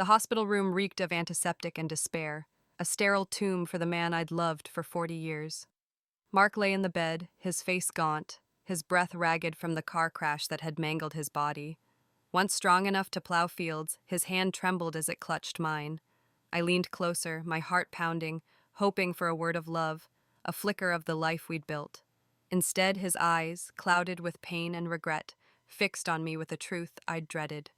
The hospital room reeked of antiseptic and despair, a sterile tomb for the man I'd loved for 40 years. Mark lay in the bed, his face gaunt, his breath ragged from the car crash that had mangled his body. Once strong enough to plow fields, his hand trembled as it clutched mine. I leaned closer, my heart pounding, hoping for a word of love, a flicker of the life we'd built. Instead, his eyes, clouded with pain and regret, fixed on me with a truth I'd dreaded.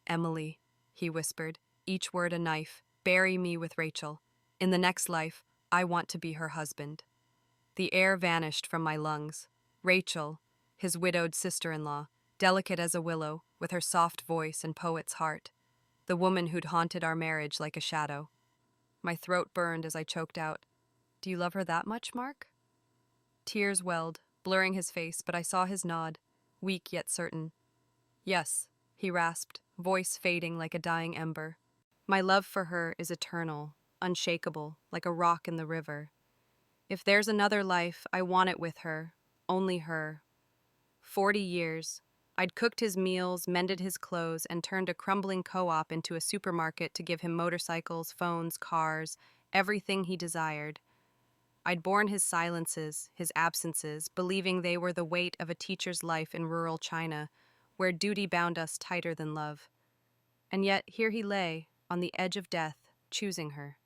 "Emily," he whispered, each word a knife, "bury me with Rachel. In the next life, I want to be her husband." The air vanished from my lungs. Rachel, his widowed sister-in-law, delicate as a willow, with her soft voice and poet's heart. The woman who'd haunted our marriage like a shadow. My throat burned as I choked out, "Do you love her that much, Mark?" Tears welled, blurring his face, but I saw his nod, weak yet certain. "Yes," he rasped, voice fading like a dying ember. "My love for her is eternal, unshakable, like a rock in the river. If there's another life, I want it with her, only her." 40 years. I'd cooked his meals, mended his clothes, and turned a crumbling co-op into a supermarket to give him motorcycles, phones, cars, everything he desired. I'd borne his silences, his absences, believing they were the weight of a teacher's life in rural China, where duty bound us tighter than love. And yet here he lay, on the edge of death, choosing her.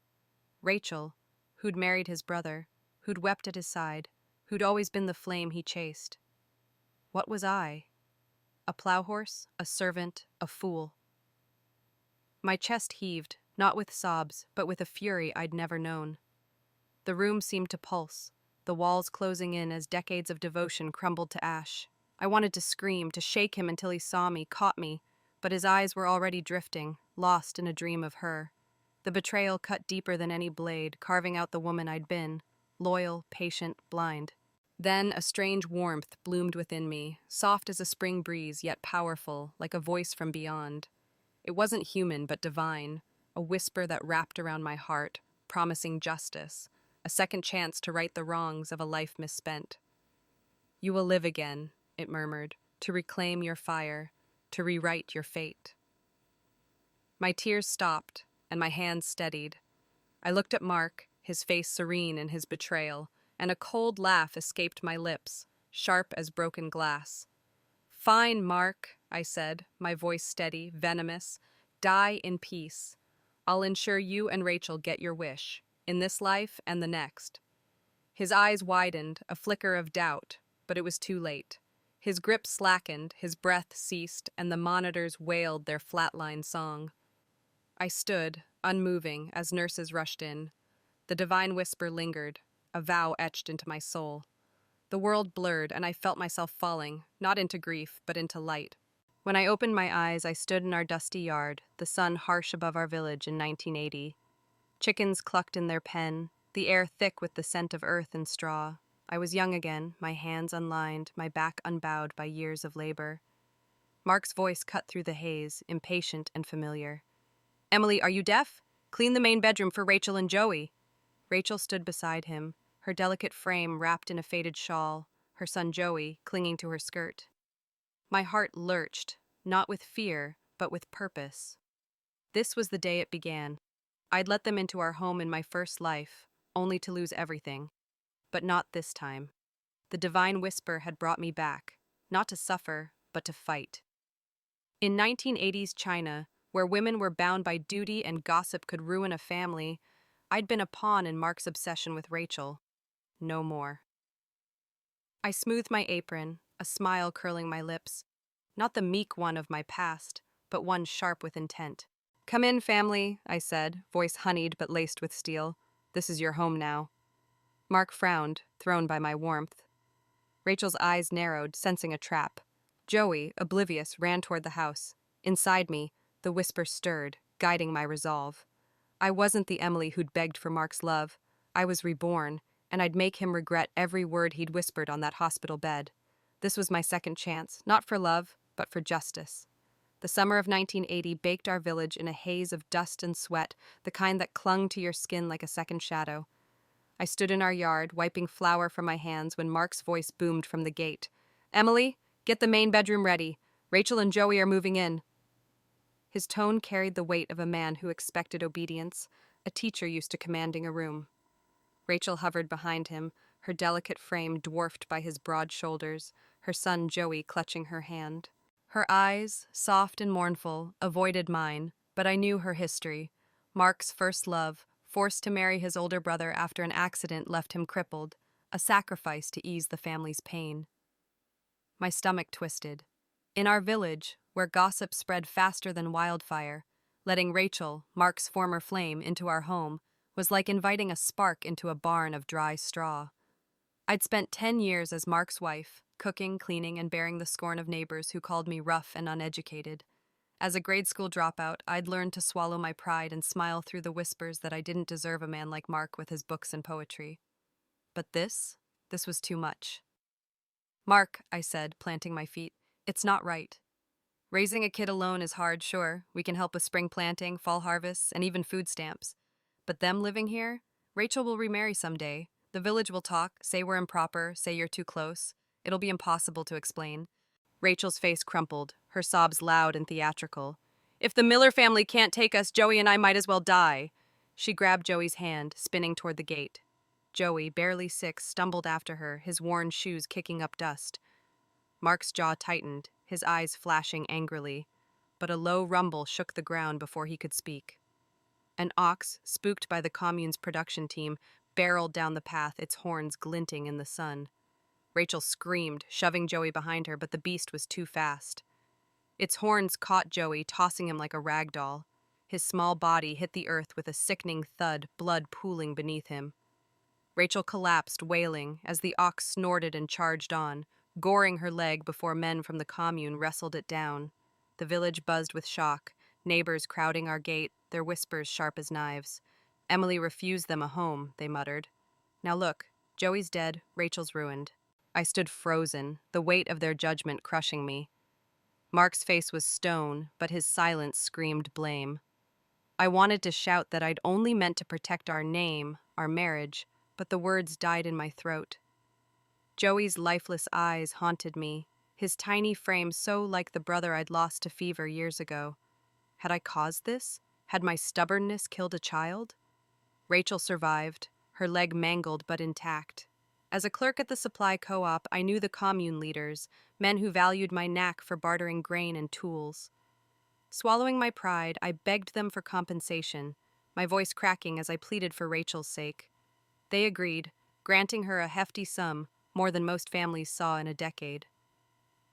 Rachel, who'd married his brother, who'd wept at his side, who'd always been the flame he chased. What was I? A plow horse, a servant, a fool. My chest heaved, not with sobs, but with a fury I'd never known. The room seemed to pulse, the walls closing in as decades of devotion crumbled to ash. I wanted to scream, to shake him until he saw me, caught me, but his eyes were already drifting, lost in a dream of her. The betrayal cut deeper than any blade, carving out the woman I'd been, loyal, patient, blind. Then a strange warmth bloomed within me, soft as a spring breeze, yet powerful, like a voice from beyond. It wasn't human, but divine, a whisper that wrapped around my heart, promising justice, a second chance to right the wrongs of a life misspent. "You will live again," it murmured, "to reclaim your fire, to rewrite your fate." My tears stopped, and my hands steadied. I looked at Mark, his face serene in his betrayal, and a cold laugh escaped my lips, sharp as broken glass. "Fine, Mark," I said, my voice steady, venomous. "Die in peace. I'll ensure you and Rachel get your wish, in this life and the next." His eyes widened, a flicker of doubt, but it was too late. His grip slackened, his breath ceased, and the monitors wailed their flatline song. I stood, unmoving, as nurses rushed in. The divine whisper lingered, a vow etched into my soul. The world blurred, and I felt myself falling, not into grief, but into light. When I opened my eyes, I stood in our dusty yard, the sun harsh above our village in 1980. Chickens clucked in their pen, the air thick with the scent of earth and straw. I was young again, my hands unlined, my back unbowed by years of labor. Mark's voice cut through the haze, impatient and familiar. "Emily, are you deaf? Clean the main bedroom for Rachel and Joey." Rachel stood beside him, her delicate frame wrapped in a faded shawl, her son Joey clinging to her skirt. My heart lurched, not with fear, but with purpose. This was the day it began. I'd let them into our home in my first life, only to lose everything. But not this time. The divine whisper had brought me back, not to suffer, but to fight. In 1980s China, where women were bound by duty and gossip could ruin a family, I'd been a pawn in Mark's obsession with Rachel. No more. I smoothed my apron, a smile curling my lips. Not the meek one of my past, but one sharp with intent. "Come in, family," I said, voice honeyed but laced with steel. "This is your home now." Mark frowned, thrown by my warmth. Rachel's eyes narrowed, sensing a trap. Joey, oblivious, ran toward the house. Inside me, the whisper stirred, guiding my resolve. I wasn't the Emily who'd begged for Mark's love. I was reborn, and I'd make him regret every word he'd whispered on that hospital bed. This was my second chance, not for love, but for justice. The summer of 1980 baked our village in a haze of dust and sweat, the kind that clung to your skin like a second shadow. I stood in our yard, wiping flour from my hands when Mark's voice boomed from the gate. "Emily, get the main bedroom ready. Rachel and Joey are moving in." His tone carried the weight of a man who expected obedience, a teacher used to commanding a room. Rachel hovered behind him, her delicate frame dwarfed by his broad shoulders, her son Joey clutching her hand. Her eyes, soft and mournful, avoided mine, but I knew her history. Mark's first love, forced to marry his older brother after an accident left him crippled, a sacrifice to ease the family's pain. My stomach twisted. In our village, where gossip spread faster than wildfire, letting Rachel, Mark's former flame, into our home was like inviting a spark into a barn of dry straw. I'd spent 10 years as Mark's wife, cooking, cleaning, and bearing the scorn of neighbors who called me rough and uneducated. As a grade school dropout, I'd learned to swallow my pride and smile through the whispers that I didn't deserve a man like Mark with his books and poetry. But this was too much. Mark, I said, planting my feet, it's not right. Raising a kid alone is hard, sure. We can help with spring planting, fall harvests, and even food stamps. But them living here? Rachel will remarry someday. The village will talk, say we're improper, say you're too close. It'll be impossible to explain. Rachel's face crumpled, her sobs loud and theatrical. If the Miller family can't take us, Joey and I might as well die. She grabbed Joey's hand, spinning toward the gate. Joey, barely 6, stumbled after her, his worn shoes kicking up dust. Mark's jaw tightened, his eyes flashing angrily, but a low rumble shook the ground before he could speak. An ox, spooked by the commune's production team, barreled down the path, its horns glinting in the sun. Rachel screamed, shoving Joey behind her, but the beast was too fast. Its horns caught Joey, tossing him like a rag doll. His small body hit the earth with a sickening thud, blood pooling beneath him. Rachel collapsed, wailing, as the ox snorted and charged on, goring her leg before men from the commune wrestled it down. The village buzzed with shock, neighbors crowding our gate, their whispers sharp as knives. Emily refused them a home, they muttered. Now look, Joey's dead, Rachel's ruined. I stood frozen, the weight of their judgment crushing me. Mark's face was stone, but his silence screamed blame. I wanted to shout that I'd only meant to protect our name, our marriage, but the words died in my throat. Joey's lifeless eyes haunted me, his tiny frame so like the brother I'd lost to fever years ago. Had I caused this? Had my stubbornness killed a child? Rachel survived, her leg mangled but intact. As a clerk at the supply co-op, I knew the commune leaders, men who valued my knack for bartering grain and tools. Swallowing my pride, I begged them for compensation, my voice cracking as I pleaded for Rachel's sake. They agreed, granting her a hefty sum, more than most families saw in a decade.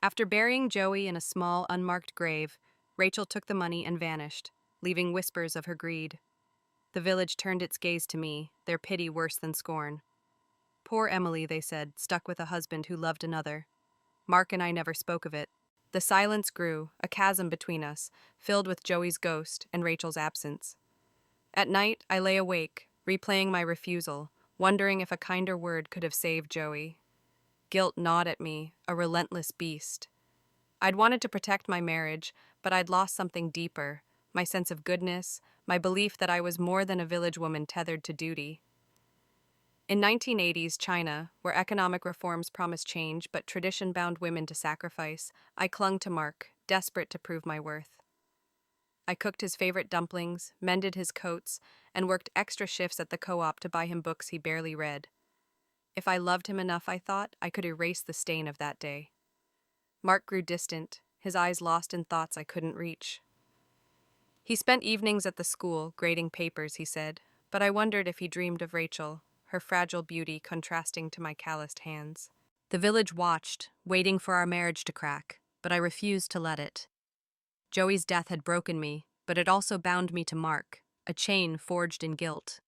After burying Joey in a small, unmarked grave, Rachel took the money and vanished, leaving whispers of her greed. The village turned its gaze to me, their pity worse than scorn. Poor Emily, they said, stuck with a husband who loved another. Mark and I never spoke of it. The silence grew, a chasm between us, filled with Joey's ghost and Rachel's absence. At night, I lay awake, replaying my refusal, wondering if a kinder word could have saved Joey. Guilt gnawed at me, a relentless beast. I'd wanted to protect my marriage, but I'd lost something deeper, my sense of goodness, my belief that I was more than a village woman tethered to duty. In 1980s China, where economic reforms promised change but tradition bound women to sacrifice, I clung to Mark, desperate to prove my worth. I cooked his favorite dumplings, mended his coats, and worked extra shifts at the co-op to buy him books he barely read. If I loved him enough, I thought, I could erase the stain of that day. Mark grew distant, his eyes lost in thoughts I couldn't reach. He spent evenings at the school, grading papers, he said, but I wondered if he dreamed of Rachel, her fragile beauty contrasting to my calloused hands. The village watched, waiting for our marriage to crack, but I refused to let it. Joey's death had broken me, but it also bound me to Mark, a chain forged in guilt.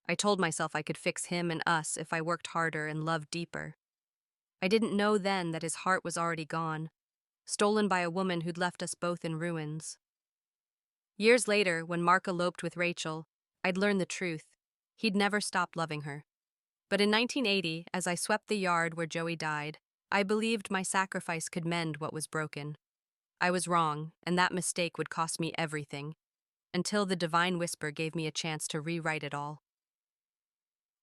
I told myself I could fix him and us if I worked harder and loved deeper. I didn't know then that his heart was already gone, stolen by a woman who'd left us both in ruins. Years later, when Mark eloped with Rachel, I'd learned the truth. He'd never stopped loving her. But in 1980, as I swept the yard where Joey died, I believed my sacrifice could mend what was broken. I was wrong, and that mistake would cost me everything, until the divine whisper gave me a chance to rewrite it all.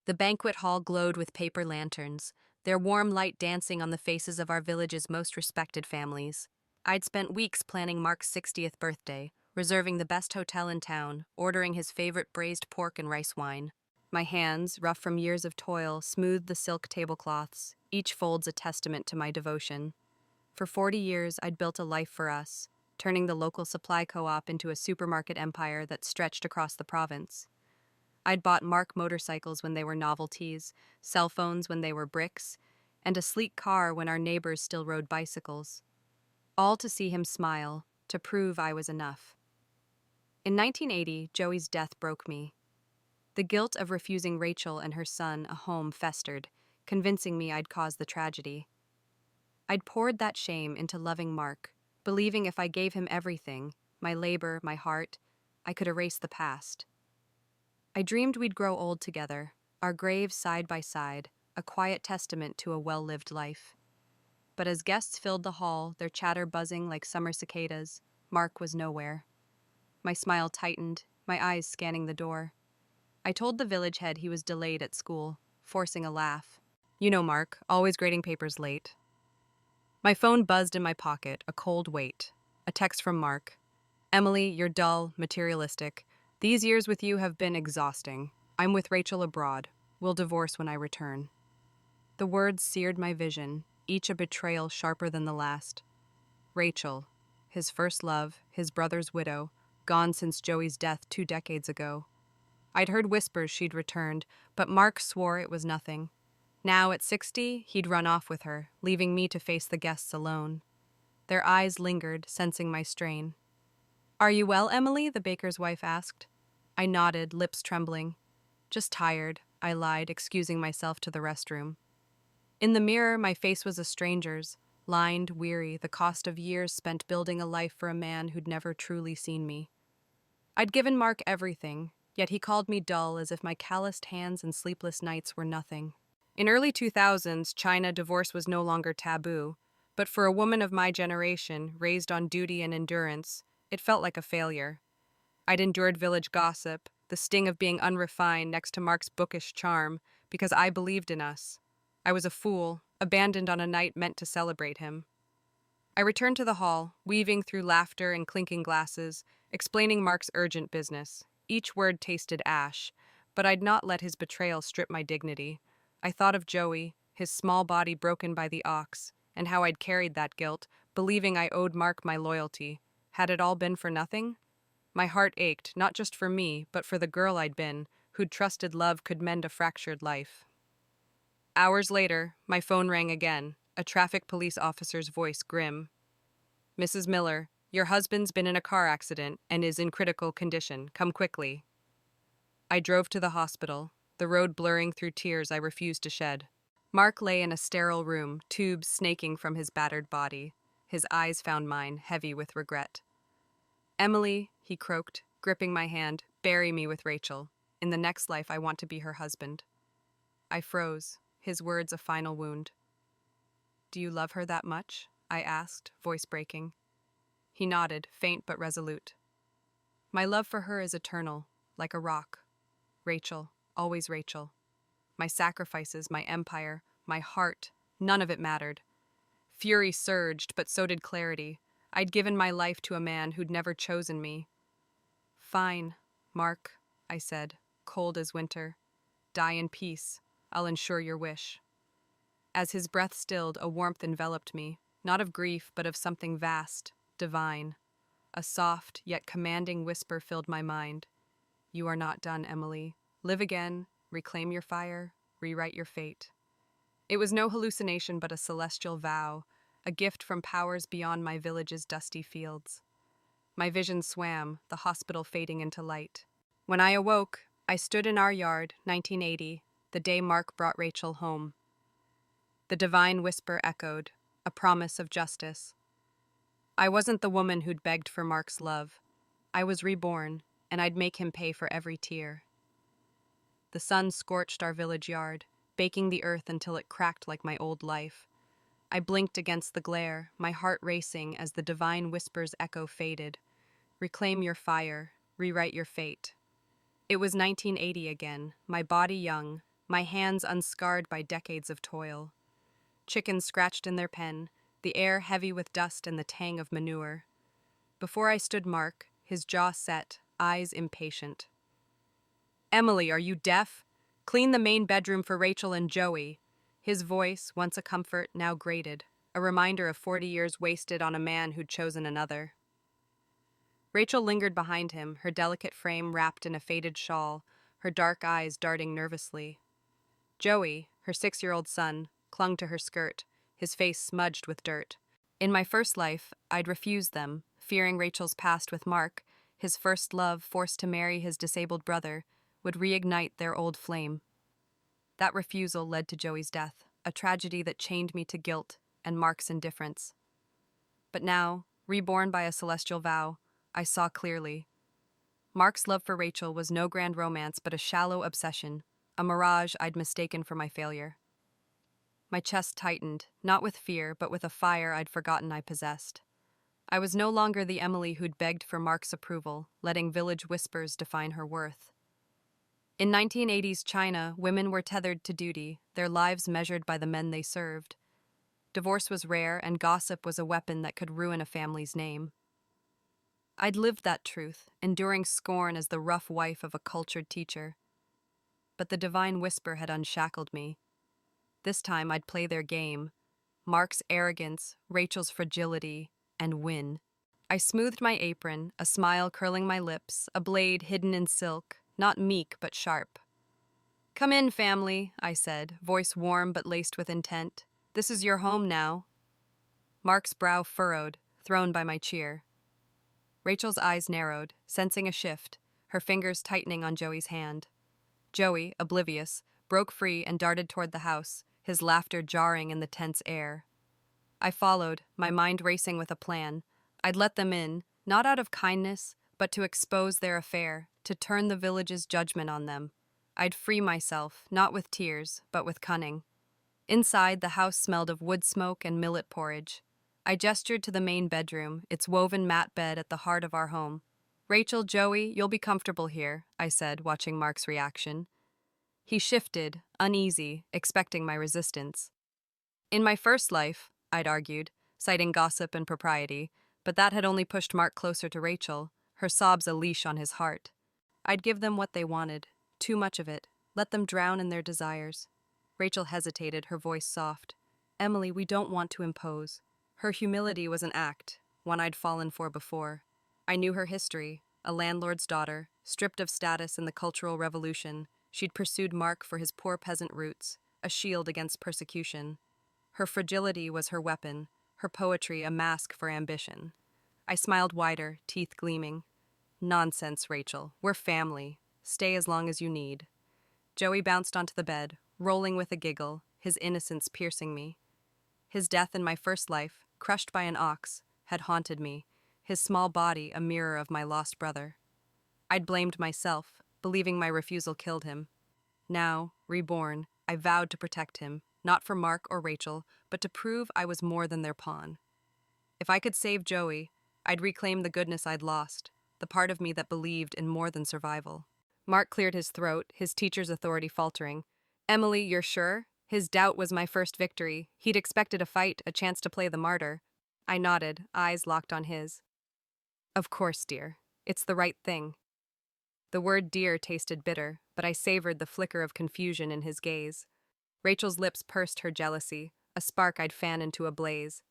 The banquet hall glowed with paper lanterns, their warm light dancing on the faces of our village's most respected families. I'd spent weeks planning Mark's 60th birthday, reserving the best hotel in town, ordering his favorite braised pork and rice wine. My hands, rough from years of toil, smoothed the silk tablecloths. Each fold's a testament to my devotion. For 40 years, I'd built a life for us, turning the local supply co-op into a supermarket empire that stretched across the province. I'd bought Mark motorcycles when they were novelties, cell phones when they were bricks, and a sleek car when our neighbors still rode bicycles. All to see him smile, to prove I was enough. In 1980, Joey's death broke me. The guilt of refusing Rachel and her son a home festered, convincing me I'd caused the tragedy. I'd poured that shame into loving Mark, believing if I gave him everything, my labor, my heart, I could erase the past. I dreamed we'd grow old together, our graves side by side, a quiet testament to a well-lived life. But as guests filled the hall, their chatter buzzing like summer cicadas, Mark was nowhere. My smile tightened, my eyes scanning the door. I told the village head he was delayed at school, forcing a laugh. You know Mark, always grading papers late. My phone buzzed in my pocket, a cold weight. A text from Mark. Emily, you're dull, materialistic. These years with you have been exhausting. I'm with Rachel abroad. We'll divorce when I return. The words seared my vision, each a betrayal sharper than the last. Rachel, his first love, his brother's widow, gone since Joey's death 2 decades ago. I'd heard whispers she'd returned, but Mark swore it was nothing. Now, at 60, he'd run off with her, leaving me to face the guests alone. Their eyes lingered, sensing my strain. Are you well, Emily? The baker's wife asked. I nodded, lips trembling. Just tired, I lied, excusing myself to the restroom. In the mirror, my face was a stranger's, lined, weary, the cost of years spent building a life for a man who'd never truly seen me. I'd given Mark everything, yet he called me dull as if my calloused hands and sleepless nights were nothing. In early 2000s, China, divorce was no longer taboo, but for a woman of my generation, raised on duty and endurance, it felt like a failure. I'd endured village gossip, the sting of being unrefined next to Mark's bookish charm, because I believed in us. I was a fool, abandoned on a night meant to celebrate him. I returned to the hall, weaving through laughter and clinking glasses, explaining Mark's urgent business. Each word tasted ash, but I'd not let his betrayal strip my dignity. I thought of Joey, his small body broken by the ox, and how I'd carried that guilt, believing I owed Mark my loyalty. Had it all been for nothing? My heart ached, not just for me, but for the girl I'd been, who'd trusted love could mend a fractured life. Hours later, my phone rang again, a traffic police officer's voice grim. Mrs. Miller, your husband's been in a car accident and is in critical condition. Come quickly. I drove to the hospital, the road blurring through tears I refused to shed. Mark lay in a sterile room, tubes snaking from his battered body. His eyes found mine, heavy with regret. Emily, he croaked, gripping my hand, bury me with Rachel. In the next life, I want to be her husband. I froze, his words a final wound. Do you love her that much? I asked, voice breaking. He nodded, faint but resolute. My love for her is eternal, like a rock. Rachel, always Rachel. My sacrifices, my empire, my heart, none of it mattered. Fury surged, but so did clarity. I'd given my life to a man who'd never chosen me. Fine, Mark, I said, cold as winter. Die in peace. I'll ensure your wish. As his breath stilled, a warmth enveloped me, not of grief, but of something vast, divine. A soft, yet commanding whisper filled my mind. You are not done, Emily. Live again, reclaim your fire, rewrite your fate. It was no hallucination but a celestial vow, a gift from powers beyond my village's dusty fields. My vision swam, the hospital fading into light. When I awoke, I stood in our yard, 1980, the day Mark brought Rachel home. The divine whisper echoed, a promise of justice. I wasn't the woman who'd begged for Mark's love. I was reborn, and I'd make him pay for every tear. The sun scorched our village yard, baking the earth until it cracked like my old life. I blinked against the glare, my heart racing as the divine whisper's echo faded. Reclaim your fire, rewrite your fate. It was 1980 again, my body young, my hands unscarred by decades of toil. Chickens scratched in their pen, the air heavy with dust and the tang of manure. Before I stood Mark, his jaw set, eyes impatient. "Emily, are you deaf? Clean the main bedroom for Rachel and Joey." His voice, once a comfort, now grated, a reminder of 40 years wasted on a man who'd chosen another. Rachel lingered behind him, her delicate frame wrapped in a faded shawl, her dark eyes darting nervously. Joey, her 6-year-old son, clung to her skirt, his face smudged with dirt. In my first life, I'd refused them, fearing Rachel's past with Mark, his first love forced to marry his disabled brother, would reignite their old flame. That refusal led to Joey's death, a tragedy that chained me to guilt and Mark's indifference. But now, reborn by a celestial vow, I saw clearly. Mark's love for Rachel was no grand romance but a shallow obsession, a mirage I'd mistaken for my failure. My chest tightened, not with fear, but with a fire I'd forgotten I possessed. I was no longer the Emily who'd begged for Mark's approval, letting village whispers define her worth. In 1980s China, women were tethered to duty, their lives measured by the men they served. Divorce was rare, and gossip was a weapon that could ruin a family's name. I'd lived that truth, enduring scorn as the rough wife of a cultured teacher. But the divine whisper had unshackled me. This time I'd play their game, Mark's arrogance, Rachel's fragility, and win. I smoothed my apron, a smile curling my lips, a blade hidden in silk, not meek but sharp. "Come in, family," I said, voice warm but laced with intent. "This is your home now." Mark's brow furrowed, thrown by my cheer. Rachel's eyes narrowed, sensing a shift, her fingers tightening on Joey's hand. Joey, oblivious, broke free and darted toward the house, his laughter jarring in the tense air. I followed, my mind racing with a plan. I'd let them in, not out of kindness, but to expose their affair, to turn the village's judgment on them. I'd free myself, not with tears, but with cunning. Inside, the house smelled of wood smoke and millet porridge. I gestured to the main bedroom, its woven mat bed at the heart of our home. "Rachel, Joey, you'll be comfortable here," I said, watching Mark's reaction. He shifted, uneasy, expecting my resistance. In my first life, I'd argued, citing gossip and propriety, but that had only pushed Mark closer to Rachel, her sobs a leash on his heart. I'd give them what they wanted, too much of it, let them drown in their desires. Rachel hesitated, her voice soft. "Emily, we don't want to impose." Her humility was an act, one I'd fallen for before. I knew her history, a landlord's daughter, stripped of status in the Cultural Revolution. She'd pursued Mark for his poor peasant roots, a shield against persecution. Her fragility was her weapon, her poetry a mask for ambition. I smiled wider, teeth gleaming. "Nonsense, Rachel. We're family. Stay as long as you need." Joey bounced onto the bed, rolling with a giggle, his innocence piercing me. His death in my first life, crushed by an ox, had haunted me, his small body a mirror of my lost brother. I'd blamed myself, believing my refusal killed him. Now, reborn, I vowed to protect him, not for Mark or Rachel, but to prove I was more than their pawn. If I could save Joey, I'd reclaim the goodness I'd lost, the part of me that believed in more than survival. Mark cleared his throat, his teacher's authority faltering. "Emily, you're sure?" His doubt was my first victory. He'd expected a fight, a chance to play the martyr. I nodded, eyes locked on his. "Of course, dear. It's the right thing." The word dear tasted bitter, but I savored the flicker of confusion in his gaze. Rachel's lips pursed her jealousy, a spark I'd fan into a blaze.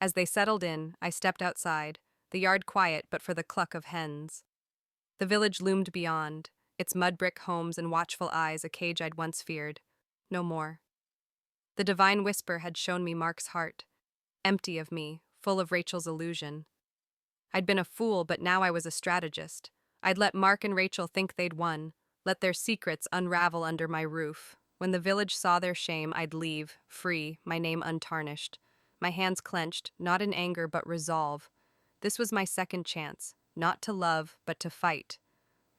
As they settled in, I stepped outside, the yard quiet but for the cluck of hens. The village loomed beyond, its mud-brick homes and watchful eyes a cage I'd once feared. No more. The divine whisper had shown me Mark's heart, empty of me, full of Rachel's illusion. I'd been a fool, but now I was a strategist. I'd let Mark and Rachel think they'd won, let their secrets unravel under my roof. When the village saw their shame, I'd leave, free, my name untarnished. My hands clenched, not in anger but resolve. This was my second chance, not to love, but to fight.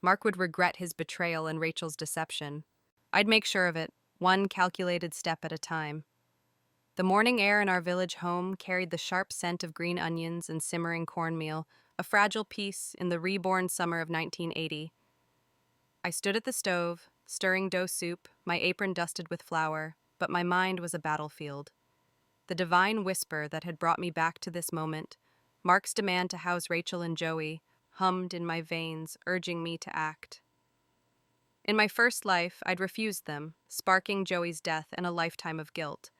Mark would regret his betrayal and Rachel's deception. I'd make sure of it, one calculated step at a time. The morning air in our village home carried the sharp scent of green onions and simmering cornmeal, a fragile piece in the reborn summer of 1980. I stood at the stove, stirring dough soup, my apron dusted with flour, but my mind was a battlefield. The divine whisper that had brought me back to this moment, Mark's demand to house Rachel and Joey, hummed in my veins, urging me to act. In my first life, I'd refused them, sparking Joey's death and a lifetime of guilt.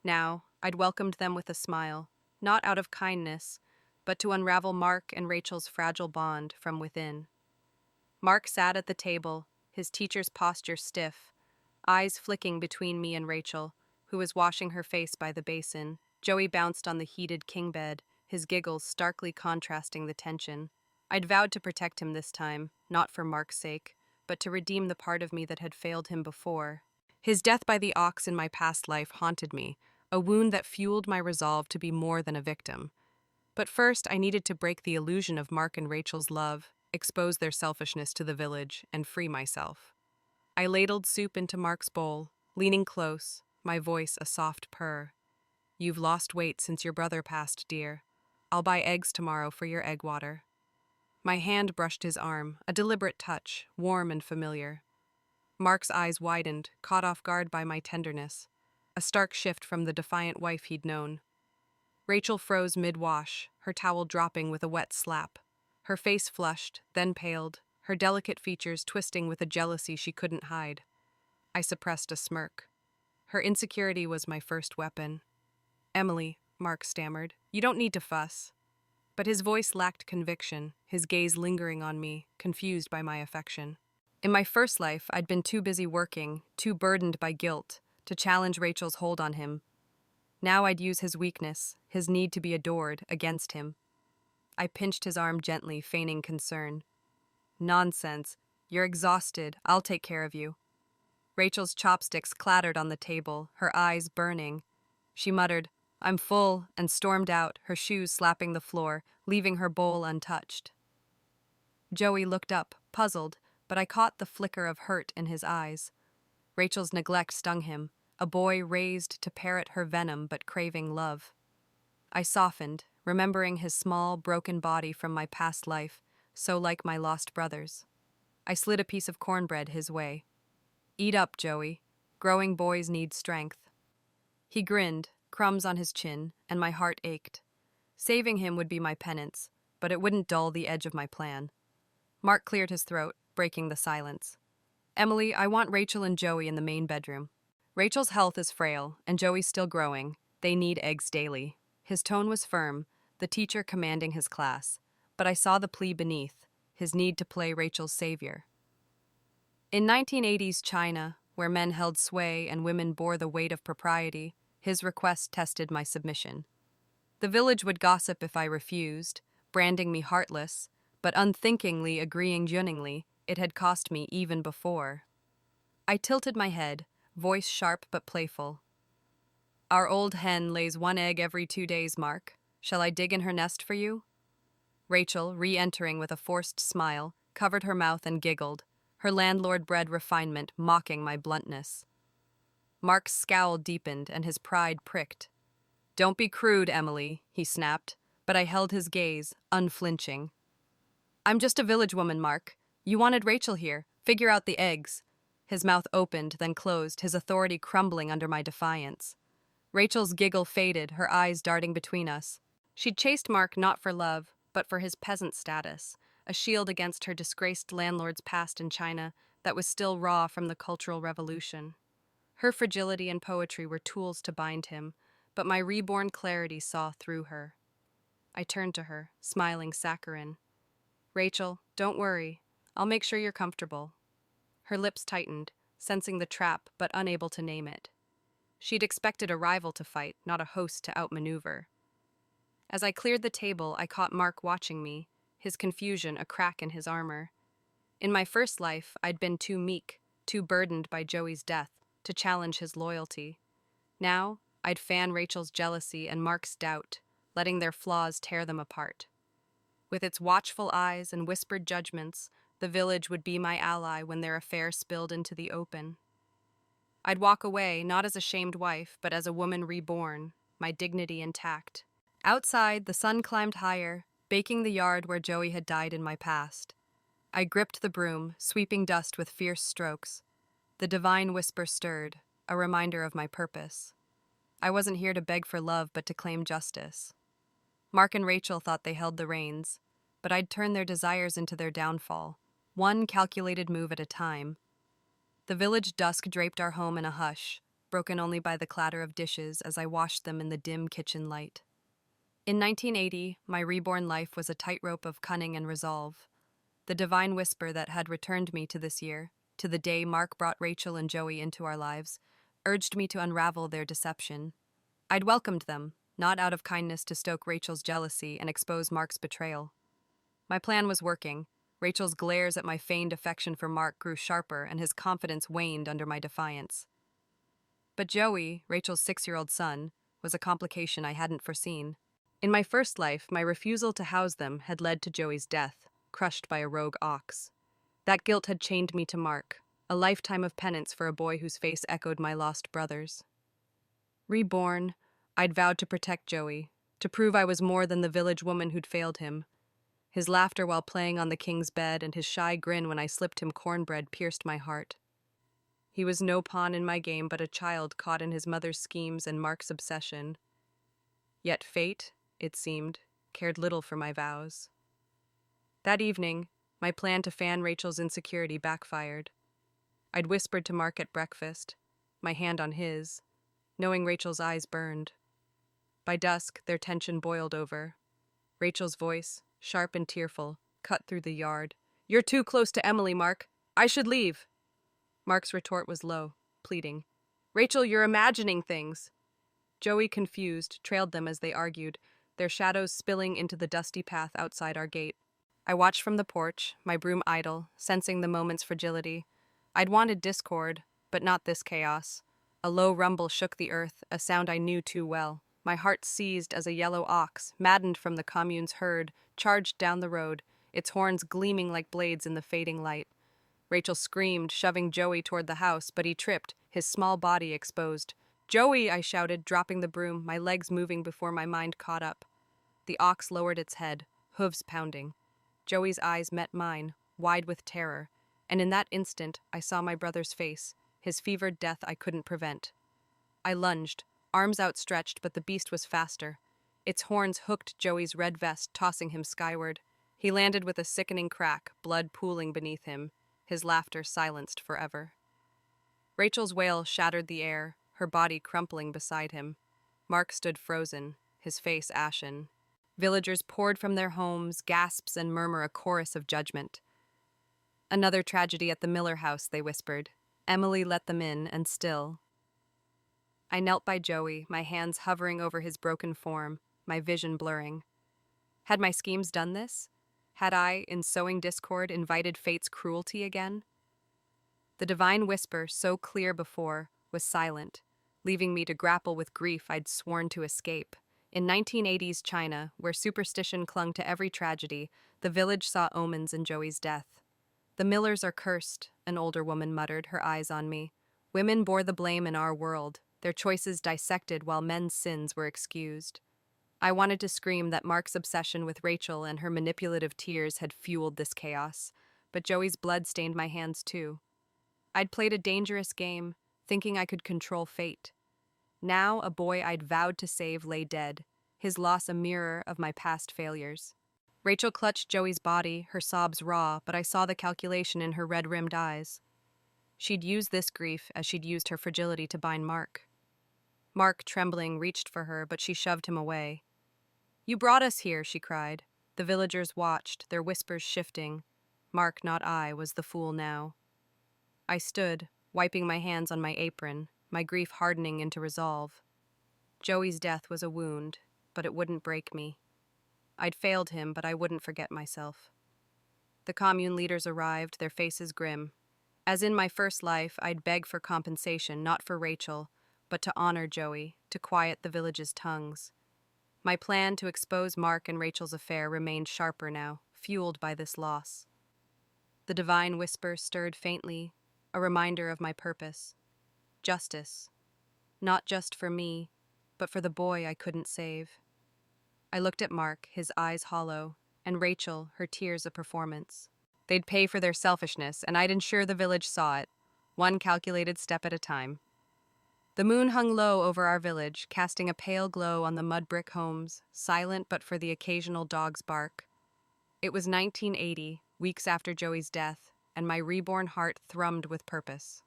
Now, I'd welcomed them with a smile, not out of kindness, but to unravel Mark and Rachel's fragile bond from within. Mark sat at the table, his teacher's posture stiff, eyes flicking between me and Rachel, who was washing her face by the basin. Joey bounced on the heated king bed, his giggles starkly contrasting the tension. I'd vowed to protect him this time, not for Mark's sake, but to redeem the part of me that had failed him before. His death by the ox in my past life haunted me, a wound that fueled my resolve to be more than a victim. But first, I needed to break the illusion of Mark and Rachel's love, expose their selfishness to the village, and free myself. I ladled soup into Mark's bowl, leaning close, my voice a soft purr. "You've lost weight since your brother passed, dear. I'll buy eggs tomorrow for your egg water." My hand brushed his arm, a deliberate touch, warm and familiar. Mark's eyes widened, caught off guard by my tenderness, a stark shift from the defiant wife he'd known. Rachel froze mid-wash, her towel dropping with a wet slap. Her face flushed, then paled, her delicate features twisting with a jealousy she couldn't hide. I suppressed a smirk. Her insecurity was my first weapon. "Emily," Mark stammered, "you don't need to fuss." But his voice lacked conviction, his gaze lingering on me, confused by my affection. In my first life, I'd been too busy working, too burdened by guilt, to challenge Rachel's hold on him. Now I'd use his weakness, his need to be adored, against him. I pinched his arm gently, feigning concern. "Nonsense. You're exhausted. I'll take care of you." Rachel's chopsticks clattered on the table, her eyes burning. She muttered, "I'm full," and stormed out, her shoes slapping the floor, leaving her bowl untouched. Joey looked up, puzzled, but I caught the flicker of hurt in his eyes. Rachel's neglect stung him, a boy raised to parrot her venom but craving love. I softened, remembering his small, broken body from my past life, so like my lost brother's. I slid a piece of cornbread his way. "Eat up, Joey. Growing boys need strength." He grinned, crumbs on his chin, and my heart ached. Saving him would be my penance, but it wouldn't dull the edge of my plan. Mark cleared his throat, breaking the silence. "Emily, I want Rachel and Joey in the main bedroom. Rachel's health is frail, and Joey's still growing. They need eggs daily." His tone was firm, the teacher commanding his class, but I saw the plea beneath, his need to play Rachel's savior. In 1980s China, where men held sway and women bore the weight of propriety, his request tested my submission. The village would gossip if I refused, branding me heartless, but unthinkingly agreeing junningly, it had cost me even before. I tilted my head, voice sharp but playful. "Our old hen lays 1 egg every 2 days, Mark. Shall I dig in her nest for you?" Rachel, re-entering with a forced smile, covered her mouth and giggled, her landlord-bred refinement mocking my bluntness. Mark's scowl deepened and his pride pricked. "Don't be crude, Emily," he snapped, but I held his gaze, unflinching. "I'm just a village woman, Mark. You wanted Rachel here. Figure out the eggs." His mouth opened, then closed, his authority crumbling under my defiance. Rachel's giggle faded, her eyes darting between us. She'd chased Mark not for love, but for his peasant status, a shield against her disgraced landlord's past in China that was still raw from the Cultural Revolution. Her fragility and poetry were tools to bind him, but my reborn clarity saw through her. I turned to her, smiling saccharine. "Rachel, don't worry. I'll make sure you're comfortable." Her lips tightened, sensing the trap but unable to name it. She'd expected a rival to fight, not a host to outmaneuver. As I cleared the table, I caught Mark watching me, his confusion a crack in his armor. In my first life, I'd been too meek, too burdened by Joey's death, to challenge his loyalty. Now, I'd fan Rachel's jealousy and Mark's doubt, letting their flaws tear them apart. With its watchful eyes and whispered judgments, the village would be my ally when their affair spilled into the open. I'd walk away, not as a shamed wife, but as a woman reborn, my dignity intact. Outside, the sun climbed higher, baking the yard where Joey had died in my past. I gripped the broom, sweeping dust with fierce strokes. The divine whisper stirred, a reminder of my purpose. I wasn't here to beg for love, but to claim justice. Mark and Rachel thought they held the reins. but I'd turn their desires into their downfall, one calculated move at a time. The village dusk draped our home in a hush, broken only by the clatter of dishes as I washed them in the dim kitchen light. In 1980, my reborn life was a tightrope of cunning and resolve. The divine whisper that had returned me to this year, to the day Mark brought Rachel and Joey into our lives, urged me to unravel their deception. I'd welcomed them, not out of kindness to stoke Rachel's jealousy and expose Mark's betrayal. My plan was working. Rachel's glares at my feigned affection for Mark grew sharper, and his confidence waned under my defiance. But Joey, Rachel's 6-year-old son, was a complication I hadn't foreseen. In my first life, my refusal to house them had led to Joey's death, crushed by a rogue ox. That guilt had chained me to Mark, a lifetime of penance for a boy whose face echoed my lost brother's. Reborn, I'd vowed to protect Joey, to prove I was more than the village woman who'd failed him. His laughter while playing on the king's bed and his shy grin when I slipped him cornbread pierced my heart. He was no pawn in my game but a child caught in his mother's schemes and Mark's obsession. Yet fate, it seemed, cared little for my vows. That evening, my plan to fan Rachel's insecurity backfired. I'd whispered to Mark at breakfast, my hand on his, knowing Rachel's eyes burned. By dusk, their tension boiled over. Rachel's voice, sharp and tearful, cut through the yard. "You're too close to Emily, Mark. I should leave." Mark's retort was low, pleading. "Rachel, you're imagining things." Joey, confused, trailed them as they argued, their shadows spilling into the dusty path outside our gate. I watched from the porch, my broom idle, sensing the moment's fragility. I'd wanted discord, but not this chaos. A low rumble shook the earth, a sound I knew too well. My heart seized as a yellow ox, maddened from the commune's herd, charged down the road, its horns gleaming like blades in the fading light. Rachel screamed, shoving Joey toward the house, but he tripped, his small body exposed. "Joey!" I shouted, dropping the broom, my legs moving before my mind caught up. The ox lowered its head, hooves pounding. Joey's eyes met mine, wide with terror, and in that instant I saw my brother's face, his fevered death I couldn't prevent. I lunged, arms outstretched, but the beast was faster. Its horns hooked Joey's red vest, tossing him skyward. He landed with a sickening crack, blood pooling beneath him, his laughter silenced forever. Rachel's wail shattered the air, her body crumpling beside him. Mark stood frozen, his face ashen. Villagers poured from their homes, gasps and murmur a chorus of judgment. "Another tragedy at the Miller house," they whispered. Emily let them in, and still. I knelt by Joey, my hands hovering over his broken form, my vision blurring. Had my schemes done this? Had I, in sowing discord, invited fate's cruelty again? The divine whisper, so clear before, was silent, leaving me to grapple with grief I'd sworn to escape. In 1980s China, where superstition clung to every tragedy, the village saw omens in Joey's death. "The Millers are cursed," an older woman muttered, her eyes on me. "Women bore the blame in our world, their choices dissected while men's sins were excused." I wanted to scream that Mark's obsession with Rachel and her manipulative tears had fueled this chaos, but Joey's blood stained my hands too. I'd played a dangerous game, thinking I could control fate. Now a boy I'd vowed to save lay dead, his loss a mirror of my past failures. Rachel clutched Joey's body, her sobs raw, but I saw the calculation in her red-rimmed eyes. She'd used this grief as she'd used her fragility to bind Mark. Mark, trembling, reached for her, but she shoved him away. "You brought us here," she cried. The villagers watched, their whispers shifting. Mark, not I, was the fool now. I stood, wiping my hands on my apron, my grief hardening into resolve. Joey's death was a wound, but it wouldn't break me. I'd failed him, but I wouldn't forget myself. The commune leaders arrived, their faces grim. As in my first life, I'd beg for compensation, not for Rachel, but to honor Joey, to quiet the village's tongues. My plan to expose Mark and Rachel's affair remained sharper now, fueled by this loss. The divine whisper stirred faintly, a reminder of my purpose. Justice. Not just for me, but for the boy I couldn't save. I looked at Mark, his eyes hollow, and Rachel, her tears a performance. They'd pay for their selfishness, and I'd ensure the village saw it, one calculated step at a time. The moon hung low over our village, casting a pale glow on the mud brick homes, silent but for the occasional dog's bark. It was 1980, weeks after Joey's death, and my reborn heart thrummed with purpose.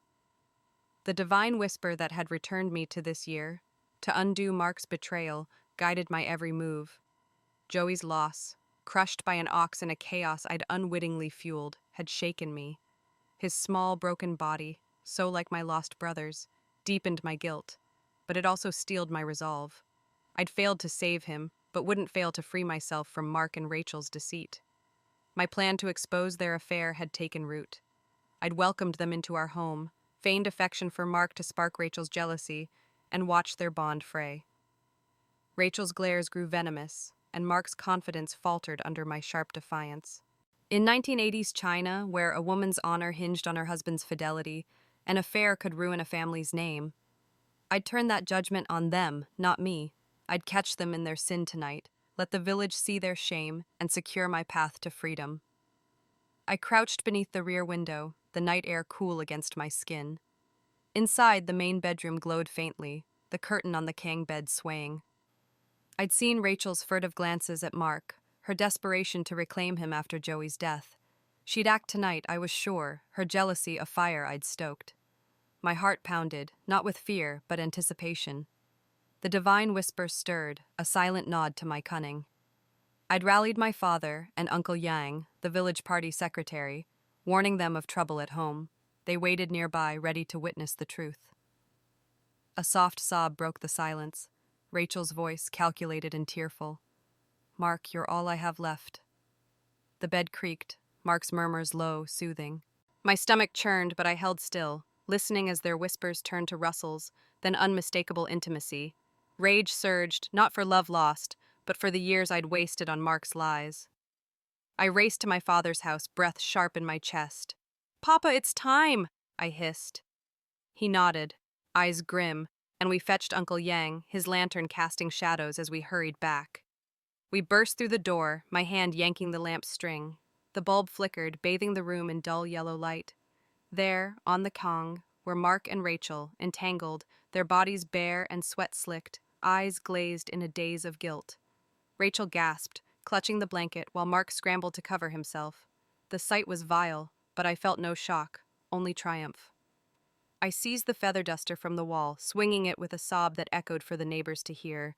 The divine whisper that had returned me to this year, to undo Mark's betrayal, guided my every move. Joey's loss, crushed by an ox in a chaos I'd unwittingly fueled, had shaken me. His small, broken body, so like my lost brother's, deepened my guilt, but it also steeled my resolve. I'd failed to save him, but wouldn't fail to free myself from Mark and Rachel's deceit. My plan to expose their affair had taken root. I'd welcomed them into our home, feigned affection for Mark to spark Rachel's jealousy, and watched their bond fray. Rachel's glares grew venomous, and Mark's confidence faltered under my sharp defiance. In 1980s China, where a woman's honor hinged on her husband's fidelity, an affair could ruin a family's name, I'd turn that judgment on them, not me. I'd catch them in their sin tonight, let the village see their shame, and secure my path to freedom. I crouched beneath the rear window, the night air cool against my skin. Inside, the main bedroom glowed faintly, the curtain on the king bed swaying. I'd seen Rachel's furtive glances at Mark, her desperation to reclaim him after Joey's death. She'd act tonight, I was sure, her jealousy a fire I'd stoked. My heart pounded, not with fear, but anticipation. The divine whisper stirred, a silent nod to my cunning. I'd rallied my father and Uncle Yang, the village party secretary, warning them of trouble at home. They waited nearby, ready to witness the truth. A soft sob broke the silence, Rachel's voice calculated and tearful. "Mark, you're all I have left." The bed creaked, Mark's murmurs low, soothing. My stomach churned, but I held still, listening as their whispers turned to rustles, then unmistakable intimacy. Rage surged, not for love lost, but for the years I'd wasted on Mark's lies. I raced to my father's house, breath sharp in my chest. "Papa, it's time!" I hissed. He nodded, eyes grim, and we fetched Uncle Yang, his lantern casting shadows as we hurried back. We burst through the door, my hand yanking the lamp's string. The bulb flickered, bathing the room in dull yellow light. There, on the Kong, were Mark and Rachel, entangled, their bodies bare and sweat-slicked, eyes glazed in a daze of guilt. Rachel gasped, clutching the blanket, while Mark scrambled to cover himself. The sight was vile, but I felt no shock, only triumph. I seized the feather duster from the wall, swinging it with a sob that echoed for the neighbors to hear.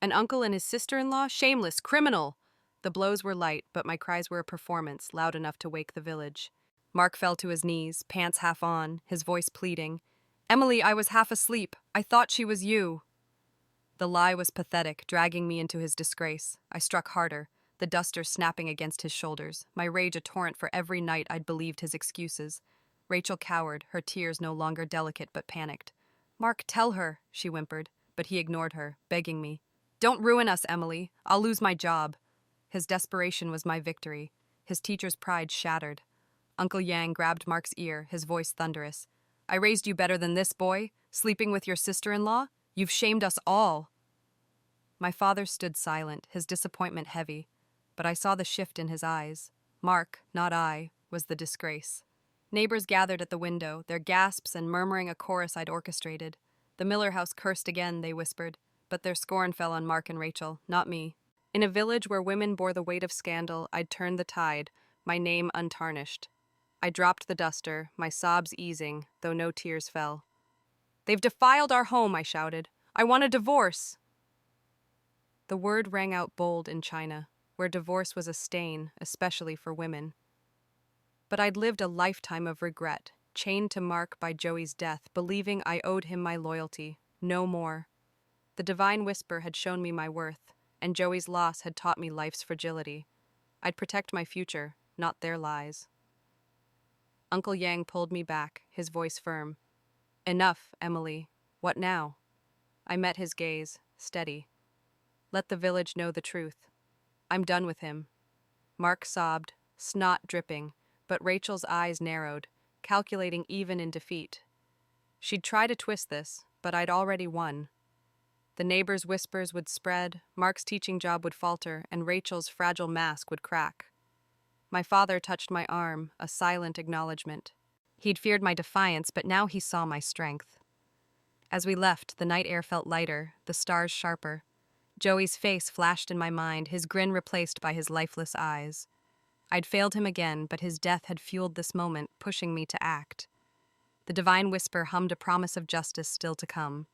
An uncle and his sister-in-law? Shameless! Criminal! The blows were light, but my cries were a performance, loud enough to wake the village. Mark fell to his knees, pants half on, his voice pleading. "Emily, I was half asleep. I thought she was you." The lie was pathetic, dragging me into his disgrace. I struck harder, the duster snapping against his shoulders, my rage a torrent for every night I'd believed his excuses. Rachel cowered, her tears no longer delicate but panicked. "Mark, tell her," she whimpered, but he ignored her, begging me. "Don't ruin us, Emily. I'll lose my job." His desperation was my victory, his teacher's pride shattered. Uncle Yang grabbed Mark's ear, his voice thunderous. "I raised you better than this, boy? Sleeping with your sister-in-law? You've shamed us all." My father stood silent, his disappointment heavy, but I saw the shift in his eyes. Mark, not I, was the disgrace. Neighbors gathered at the window, their gasps and murmuring a chorus I'd orchestrated. "The Miller house cursed again," they whispered, but their scorn fell on Mark and Rachel, not me. In a village where women bore the weight of scandal, I'd turned the tide, my name untarnished. I dropped the duster, my sobs easing, though no tears fell. "They've defiled our home," I shouted. "I want a divorce." The word rang out bold in China, where divorce was a stain, especially for women. But I'd lived a lifetime of regret, chained to Mark by Joey's death, believing I owed him my loyalty, no more. The divine whisper had shown me my worth, and Joey's loss had taught me life's fragility. I'd protect my future, not their lies. Uncle Yang pulled me back, his voice firm. "Enough, Emily. What now?" I met his gaze, steady. "Let the village know the truth. I'm done with him." Mark sobbed, snot dripping, but Rachel's eyes narrowed, calculating even in defeat. She'd try to twist this, but I'd already won. The neighbors' whispers would spread, Mark's teaching job would falter, and Rachel's fragile mask would crack. My father touched my arm, a silent acknowledgement. He'd feared my defiance, but now he saw my strength. As we left, the night air felt lighter, the stars sharper. Joey's face flashed in my mind, his grin replaced by his lifeless eyes. I'd failed him again, but his death had fueled this moment, pushing me to act. The divine whisper hummed a promise of justice still to come.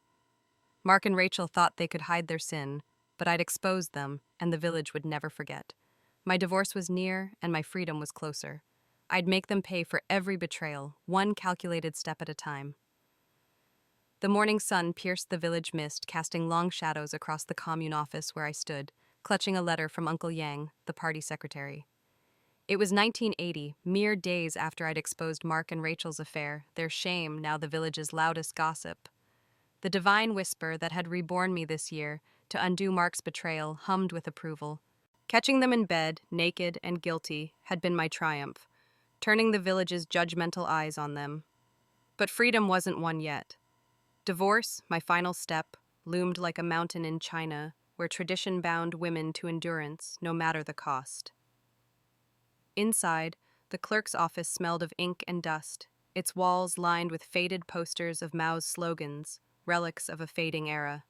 Mark and Rachel thought they could hide their sin, but I'd exposed them, and the village would never forget. My divorce was near, and my freedom was closer. I'd make them pay for every betrayal, one calculated step at a time. The morning sun pierced the village mist, casting long shadows across the commune office where I stood, clutching a letter from Uncle Yang, the party secretary. It was 1980, mere days after I'd exposed Mark and Rachel's affair, their shame now the village's loudest gossip. The divine whisper that had reborn me this year to undo Mark's betrayal hummed with approval. Catching them in bed, naked and guilty, had been my triumph, turning the village's judgmental eyes on them. But freedom wasn't won yet. Divorce, my final step, loomed like a mountain in China, where tradition bound women to endurance, no matter the cost. Inside, the clerk's office smelled of ink and dust, its walls lined with faded posters of Mao's slogans, relics of a fading era.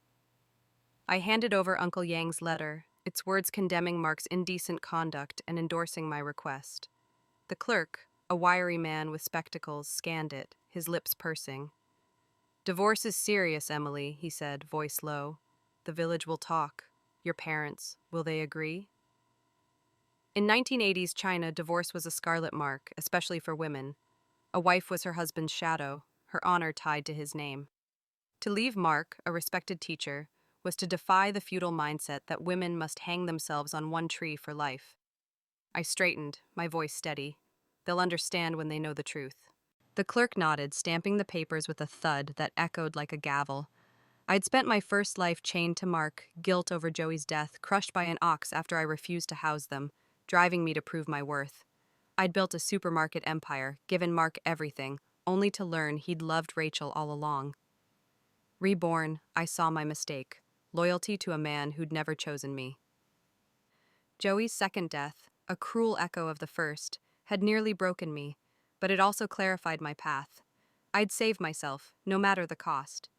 I handed over Uncle Yang's letter, its words condemning Mark's indecent conduct and endorsing my request. The clerk, a wiry man with spectacles, scanned it, his lips pursing. "Divorce is serious, Emily," he said, voice low. "The village will talk. Your parents, will they agree?" In 1980s China, divorce was a scarlet mark, especially for women. A wife was her husband's shadow, her honor tied to his name. To leave Mark, a respected teacher, was to defy the feudal mindset that women must hang themselves on one tree for life. I straightened, my voice steady. They'll understand when they know the truth. The clerk nodded, stamping the papers with a thud that echoed like a gavel. I'd spent my first life chained to Mark, guilt over Joey's death, crushed by an ox after I refused to house them, driving me to prove my worth. I'd built a supermarket empire, given Mark everything, only to learn he'd loved Rachel all along. Reborn, I saw my mistake, loyalty to a man who'd never chosen me. Joey's second death, a cruel echo of the first, had nearly broken me, but it also clarified my path. I'd save myself, no matter the cost.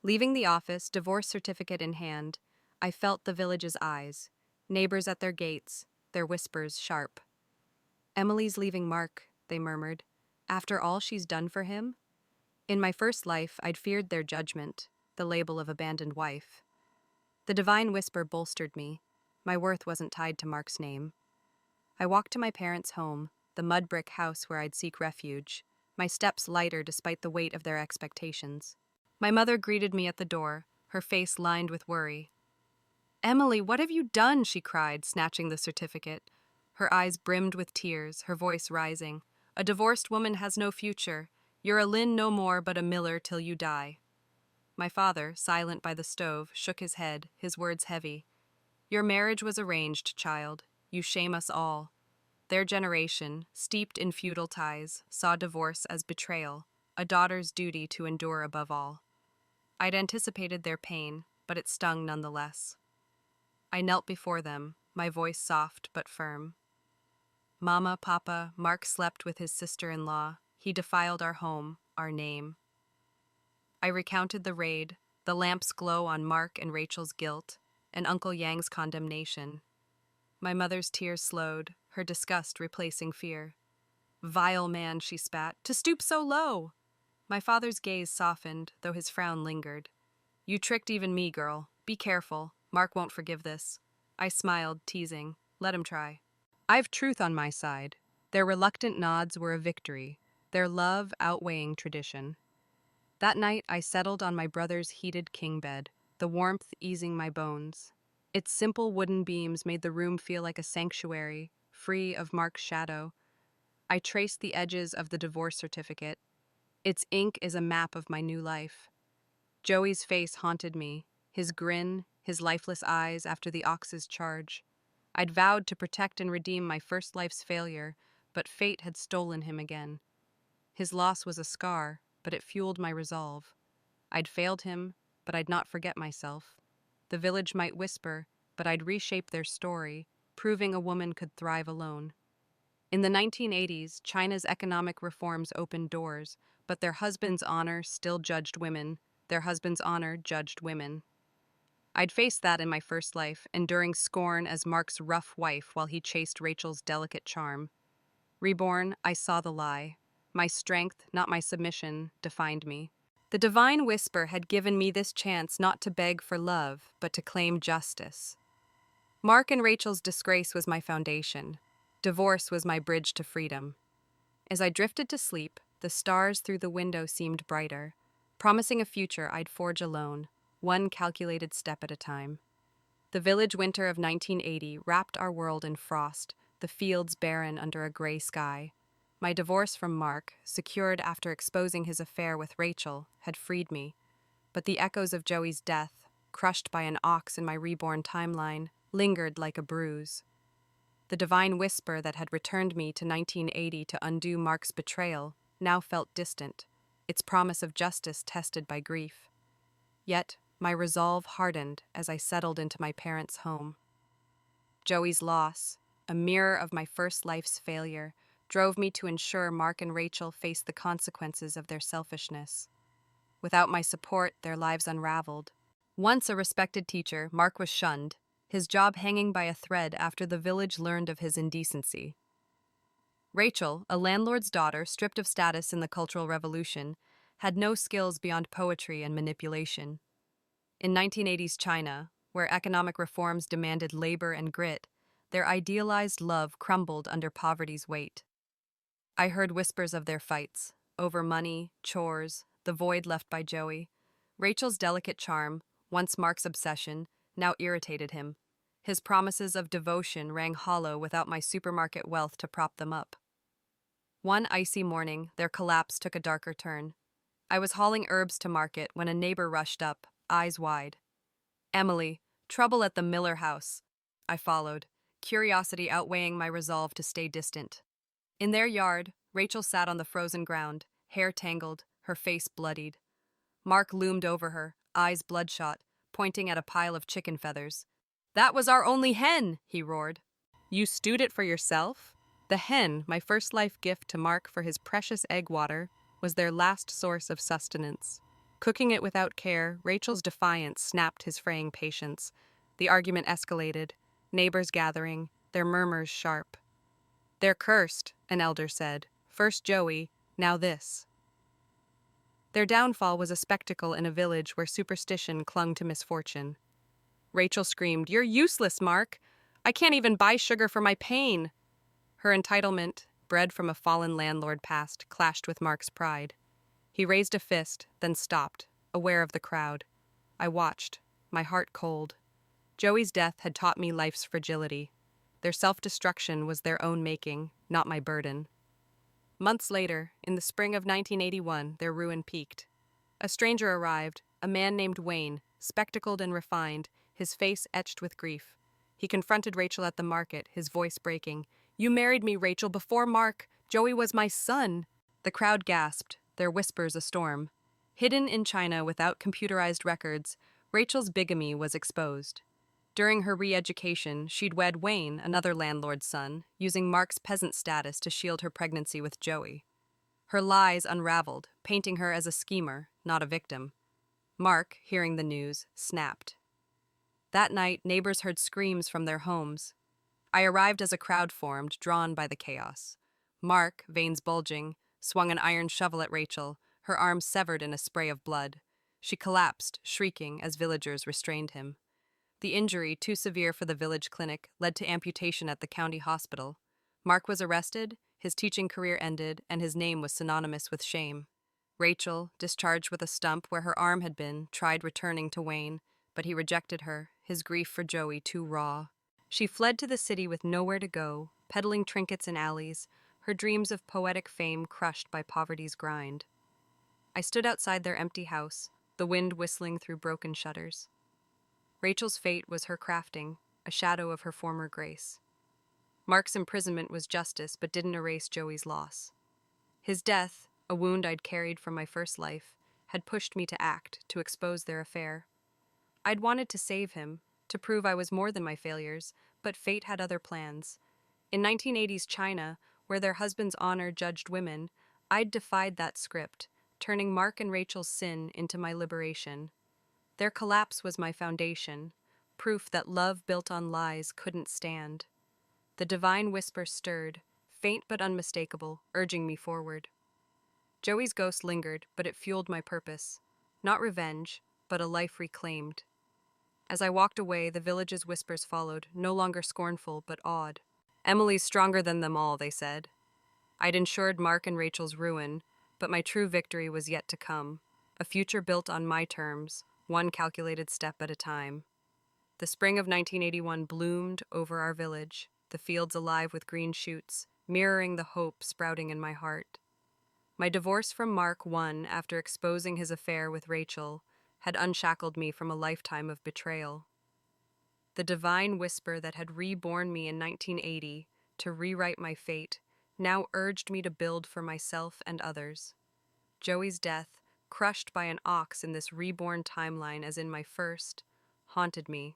Leaving the office, divorce certificate in hand, I felt the village's eyes, neighbors at their gates, their whispers sharp. "Emily's leaving Mark," they murmured. "After all she's done for him?" In my first life, I'd feared their judgment, the label of abandoned wife. The divine whisper bolstered me. My worth wasn't tied to Mark's name. I walked to my parents' home, the mud brick house where I'd seek refuge, my steps lighter despite the weight of their expectations. My mother greeted me at the door, her face lined with worry. "Emily, what have you done?" she cried, snatching the certificate. Her eyes brimmed with tears, her voice rising. "A divorced woman has no future. You're a Lynn no more, but a Miller till you die." My father, silent by the stove, shook his head, his words heavy. "Your marriage was arranged, child. You shame us all." Their generation, steeped in feudal ties, saw divorce as betrayal, a daughter's duty to endure above all. I'd anticipated their pain, but it stung nonetheless. I knelt before them, my voice soft but firm. "Mama, Papa, Mark slept with his sister-in-law. He defiled our home, our name." I recounted the raid, the lamp's glow on Mark and Rachel's guilt, and Uncle Yang's condemnation. My mother's tears slowed, her disgust replacing fear. "Vile man," she spat, "to stoop so low!" My father's gaze softened, though his frown lingered. "You tricked even me, girl. Be careful. Mark won't forgive this." I smiled, teasing. "Let him try." I've truth on my side. Their reluctant nods were a victory, their love outweighing tradition. That night, I settled on my brother's heated king bed, the warmth easing my bones. Its simple wooden beams made the room feel like a sanctuary, free of Mark's shadow. I traced the edges of the divorce certificate. Its ink is a map of my new life. Joey's face haunted me, his grin, his lifeless eyes after the ox's charge. I'd vowed to protect and redeem my first life's failure, but fate had stolen him again. His loss was a scar, but it fueled my resolve. I'd failed him, but I'd not forget myself. The village might whisper, but I'd reshape their story, proving a woman could thrive alone. In the 1980s, China's economic reforms opened doors, but their husband's honor still judged women. Their husband's honor judged women. I'd faced that in my first life, enduring scorn as Mark's rough wife while he chased Rachel's delicate charm. Reborn, I saw the lie. My strength, not my submission, defined me. The divine whisper had given me this chance not to beg for love, but to claim justice. Mark and Rachel's disgrace was my foundation. Divorce was my bridge to freedom. As I drifted to sleep, the stars through the window seemed brighter, promising a future I'd forge alone, one calculated step at a time. The village winter of 1980 wrapped our world in frost, the fields barren under a gray sky. My divorce from Mark, secured after exposing his affair with Rachel, had freed me. But the echoes of Joey's death, crushed by an ox in my reborn timeline, lingered like a bruise. The divine whisper that had returned me to 1980 to undo Mark's betrayal now felt distant, its promise of justice tested by grief. Yet, my resolve hardened as I settled into my parents' home. Joey's loss, a mirror of my first life's failure, drove me to ensure Mark and Rachel faced the consequences of their selfishness. Without my support, their lives unraveled. Once a respected teacher, Mark was shunned, his job hanging by a thread after the village learned of his indecency. Rachel, a landlord's daughter stripped of status in the Cultural Revolution, had no skills beyond poetry and manipulation. In 1980s China, where economic reforms demanded labor and grit, their idealized love crumbled under poverty's weight. I heard whispers of their fights, over money, chores, the void left by Joey. Rachel's delicate charm, once Mark's obsession, now irritated him. His promises of devotion rang hollow without my supermarket wealth to prop them up. One icy morning, their collapse took a darker turn. I was hauling herbs to market when a neighbor rushed up, eyes wide. "Emily, trouble at the Miller house." I followed, curiosity outweighing my resolve to stay distant. In their yard, Rachel sat on the frozen ground, hair tangled, her face bloodied. Mark loomed over her, eyes bloodshot, pointing at a pile of chicken feathers. "That was our only hen," he roared. "You stewed it for yourself?" The hen, my first life gift to Mark for his precious egg water, was their last source of sustenance. Cooking it without care, Rachel's defiance snapped his fraying patience. The argument escalated, neighbors gathering, their murmurs sharp. "They're cursed," an elder said. "First Joey, now this." Their downfall was a spectacle in a village where superstition clung to misfortune. Rachel screamed, "You're useless, Mark! I can't even buy sugar for my pain!" Her entitlement, bred from a fallen landlord past, clashed with Mark's pride. He raised a fist, then stopped, aware of the crowd. I watched, my heart cold. Joey's death had taught me life's fragility. Their self-destruction was their own making, not my burden. Months later, in the spring of 1981, their ruin peaked. A stranger arrived, a man named Wayne, spectacled and refined, his face etched with grief. He confronted Rachel at the market, his voice breaking. "You married me, Rachel, before Mark. Joey was my son." The crowd gasped, their whispers a storm. Hidden in China without computerized records, Rachel's bigamy was exposed. During her re-education, she'd wed Wayne, another landlord's son, using Mark's peasant status to shield her pregnancy with Joey. Her lies unraveled, painting her as a schemer, not a victim. Mark, hearing the news, snapped. That night, neighbors heard screams from their homes. I arrived as a crowd formed, drawn by the chaos. Mark, veins bulging, swung an iron shovel at Rachel, her arm severed in a spray of blood. She collapsed, shrieking, as villagers restrained him. The injury, too severe for the village clinic, led to amputation at the county hospital. Mark was arrested, his teaching career ended, and his name was synonymous with shame. Rachel, discharged with a stump where her arm had been, tried returning to Wayne, but he rejected her, his grief for Joey too raw. She fled to the city with nowhere to go, peddling trinkets in alleys, her dreams of poetic fame crushed by poverty's grind. I stood outside their empty house, the wind whistling through broken shutters. Rachel's fate was her crafting, a shadow of her former grace. Mark's imprisonment was justice but didn't erase Joey's loss. His death, a wound I'd carried from my first life, had pushed me to act, to expose their affair. I'd wanted to save him, to prove I was more than my failures, but fate had other plans. In 1980s China, where their husbands' honor judged women, I'd defied that script, turning Mark and Rachel's sin into my liberation. Their collapse was my foundation, proof that love built on lies couldn't stand. The divine whisper stirred, faint but unmistakable, urging me forward. Joey's ghost lingered, but it fueled my purpose. Not revenge, but a life reclaimed. As I walked away, the village's whispers followed, no longer scornful, but awed. Emily's stronger than them all, they said. I'd ensured Mark and Rachel's ruin, but my true victory was yet to come. A future built on my terms, one calculated step at a time. The spring of 1981 bloomed over our village, the fields alive with green shoots, mirroring the hope sprouting in my heart. My divorce from Mark won after exposing his affair with Rachel had unshackled me from a lifetime of betrayal. The divine whisper that had reborn me in 1980 to rewrite my fate now urged me to build for myself and others. Joey's death, crushed by an ox in this reborn timeline as in my first, haunted me,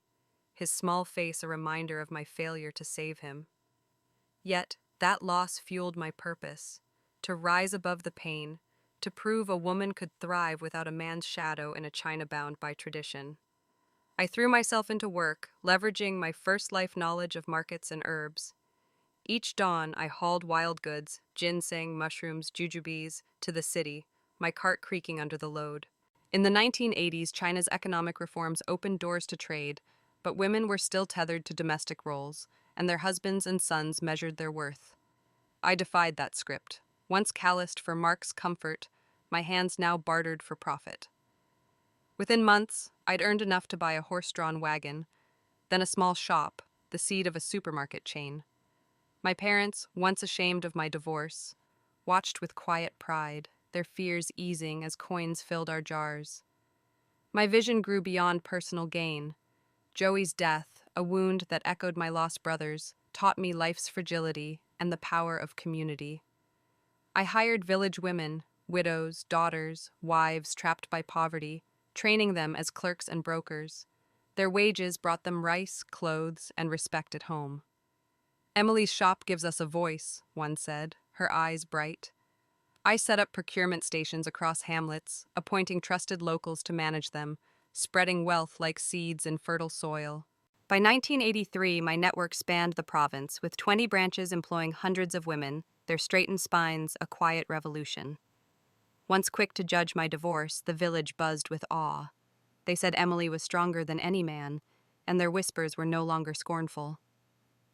his small face a reminder of my failure to save him. Yet, that loss fueled my purpose, to rise above the pain, to prove a woman could thrive without a man's shadow in a China bound by tradition. I threw myself into work, leveraging my first life knowledge of markets and herbs. Each dawn, I hauled wild goods, ginseng, mushrooms, jujubes, to the city, my cart creaking under the load. In the 1980s, China's economic reforms opened doors to trade, but women were still tethered to domestic roles, and their husbands and sons measured their worth. I defied that script. Once calloused for Mark's comfort, my hands now bartered for profit. Within months, I'd earned enough to buy a horse-drawn wagon, then a small shop, the seed of a supermarket chain. My parents, once ashamed of my divorce, watched with quiet pride, their fears easing as coins filled our jars. My vision grew beyond personal gain. Joey's death, a wound that echoed my lost brothers, taught me life's fragility and the power of community. I hired village women, widows, daughters, wives trapped by poverty, training them as clerks and brokers. Their wages brought them rice, clothes, and respect at home. Emily's shop gives us a voice, one said, her eyes bright. I set up procurement stations across hamlets, appointing trusted locals to manage them, spreading wealth like seeds in fertile soil. By 1983, my network spanned the province, with 20 branches employing hundreds of women, their straightened spines a quiet revolution. Once quick to judge my divorce, the village buzzed with awe. They said Emily was stronger than any man, and their whispers were no longer scornful.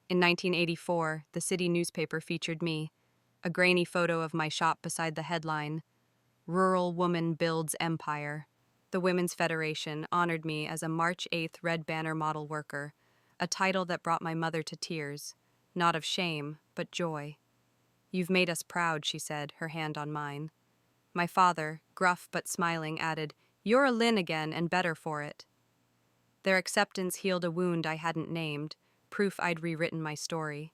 In 1984, the city newspaper featured me, a grainy photo of my shop beside the headline, "Rural Woman Builds Empire." The Women's Federation honored me as a March 8th Red Banner model worker, a title that brought my mother to tears, not of shame, but joy. "You've made us proud," she said, her hand on mine. My father, gruff but smiling, added, "You're a Lynn again and better for it." Their acceptance healed a wound I hadn't named, proof I'd rewritten my story.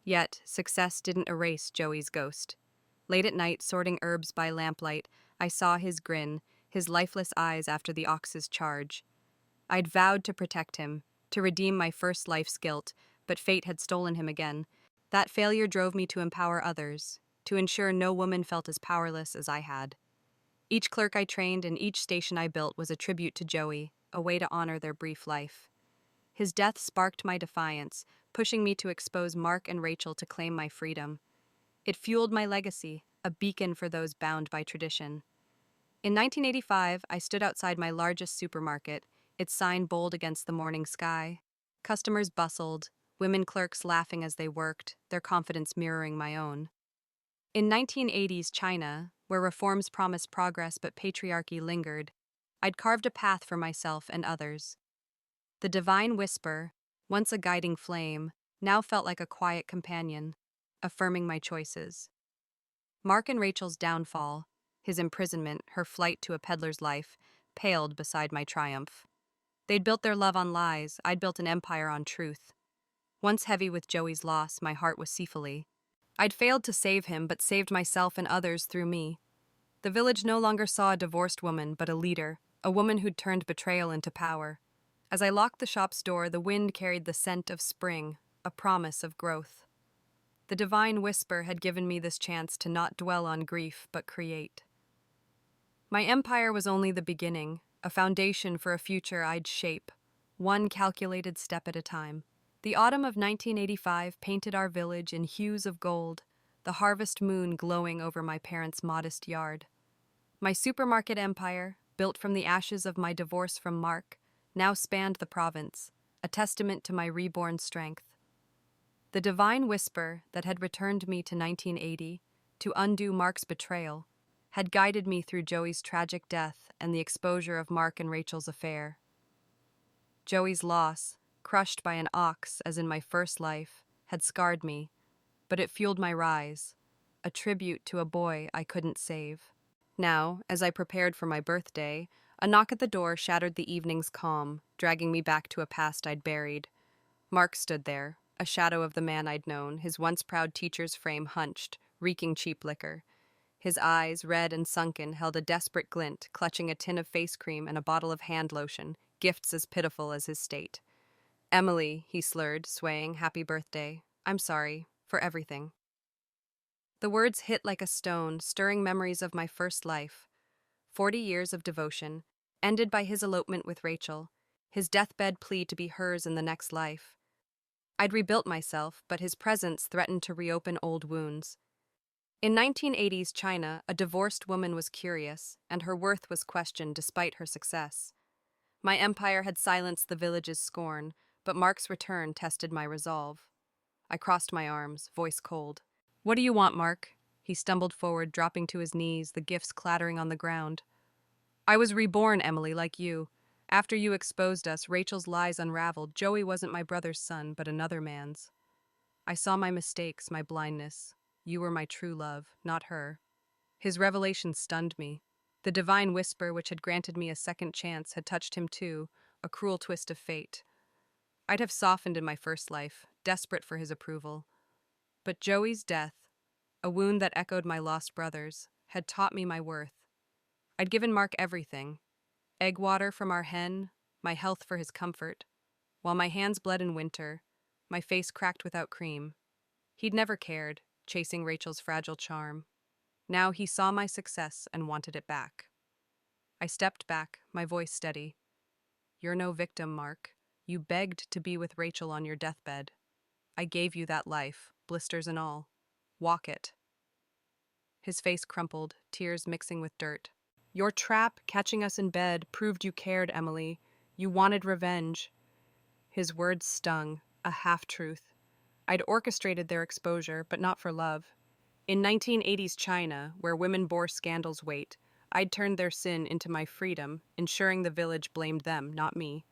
Yet, success didn't erase Joey's ghost. Late at night, sorting herbs by lamplight, I saw his grin, his lifeless eyes after the ox's charge. I'd vowed to protect him, to redeem my first life's guilt, but fate had stolen him again. That failure drove me to empower others, to ensure no woman felt as powerless as I had. Each clerk I trained and each station I built was a tribute to Joey, a way to honor their brief life. His death sparked my defiance, pushing me to expose Mark and Rachel to claim my freedom. It fueled my legacy, a beacon for those bound by tradition. In 1985, I stood outside my largest supermarket, its sign bold against the morning sky. Customers bustled, women clerks laughing as they worked, their confidence mirroring my own. In 1980s China, where reforms promised progress but patriarchy lingered, I'd carved a path for myself and others. The divine whisper, once a guiding flame, now felt like a quiet companion, affirming my choices. Mark and Rachel's downfall, his imprisonment, her flight to a peddler's life, paled beside my triumph. They'd built their love on lies, I'd built an empire on truth. Once heavy with Joey's loss, my heart was seafull. I'd failed to save him, but saved myself and others through me. The village no longer saw a divorced woman, but a leader, a woman who'd turned betrayal into power. As I locked the shop's door, the wind carried the scent of spring, a promise of growth. The divine whisper had given me this chance to not dwell on grief, but create. My empire was only the beginning. a foundation for a future I'd shape, one calculated step at a time. The autumn of 1985 painted our village in hues of gold, the harvest moon glowing over my parents' modest yard. My supermarket empire, built from the ashes of my divorce from Mark, now spanned the province, a testament to my reborn strength. The divine whisper that had returned me to 1980, to undo Mark's betrayal, had guided me through Joey's tragic death and the exposure of Mark and Rachel's affair. Joey's loss, crushed by an ox as in my first life, had scarred me, but it fueled my rise, a tribute to a boy I couldn't save. Now, as I prepared for my birthday, a knock at the door shattered the evening's calm, dragging me back to a past I'd buried. Mark stood there, a shadow of the man I'd known, his once proud teacher's frame hunched, reeking cheap liquor. His eyes, red and sunken, held a desperate glint, clutching a tin of face cream and a bottle of hand lotion, gifts as pitiful as his state. "Emily," he slurred, swaying, "happy birthday. I'm sorry, for everything." The words hit like a stone, stirring memories of my first life. 40 years of devotion, ended by his elopement with Rachel, his deathbed plea to be hers in the next life. I'd rebuilt myself, but his presence threatened to reopen old wounds. In 1980s China, a divorced woman was curious, and her worth was questioned despite her success. My empire had silenced the village's scorn, but Mark's return tested my resolve. I crossed my arms, voice cold. "What do you want, Mark?" He stumbled forward, dropping to his knees, the gifts clattering on the ground. "I was reborn, Emily, like you. After you exposed us, Rachel's lies unraveled. Joey wasn't my brother's son, but another man's. I saw my mistakes, my blindness. You were my true love, not her." His revelation stunned me. The divine whisper which had granted me a second chance had touched him too, a cruel twist of fate. I'd have softened in my first life, desperate for his approval. But Joey's death, a wound that echoed my lost brother's, had taught me my worth. I'd given Mark everything: egg water from our hen, my health for his comfort. While my hands bled in winter, my face cracked without cream. He'd never cared, chasing Rachel's fragile charm. Now he saw my success and wanted it back. I stepped back, my voice steady. "You're no victim, Mark. You begged to be with Rachel on your deathbed. I gave you that life, blisters and all. Walk it." His face crumpled, tears mixing with dirt. "Your trap, catching us in bed, proved you cared, Emily. You wanted revenge." His words stung, a half-truth. I'd orchestrated their exposure, but not for love. In 1980s China, where women bore scandal's weight, I'd turned their sin into my freedom, ensuring the village blamed them, not me.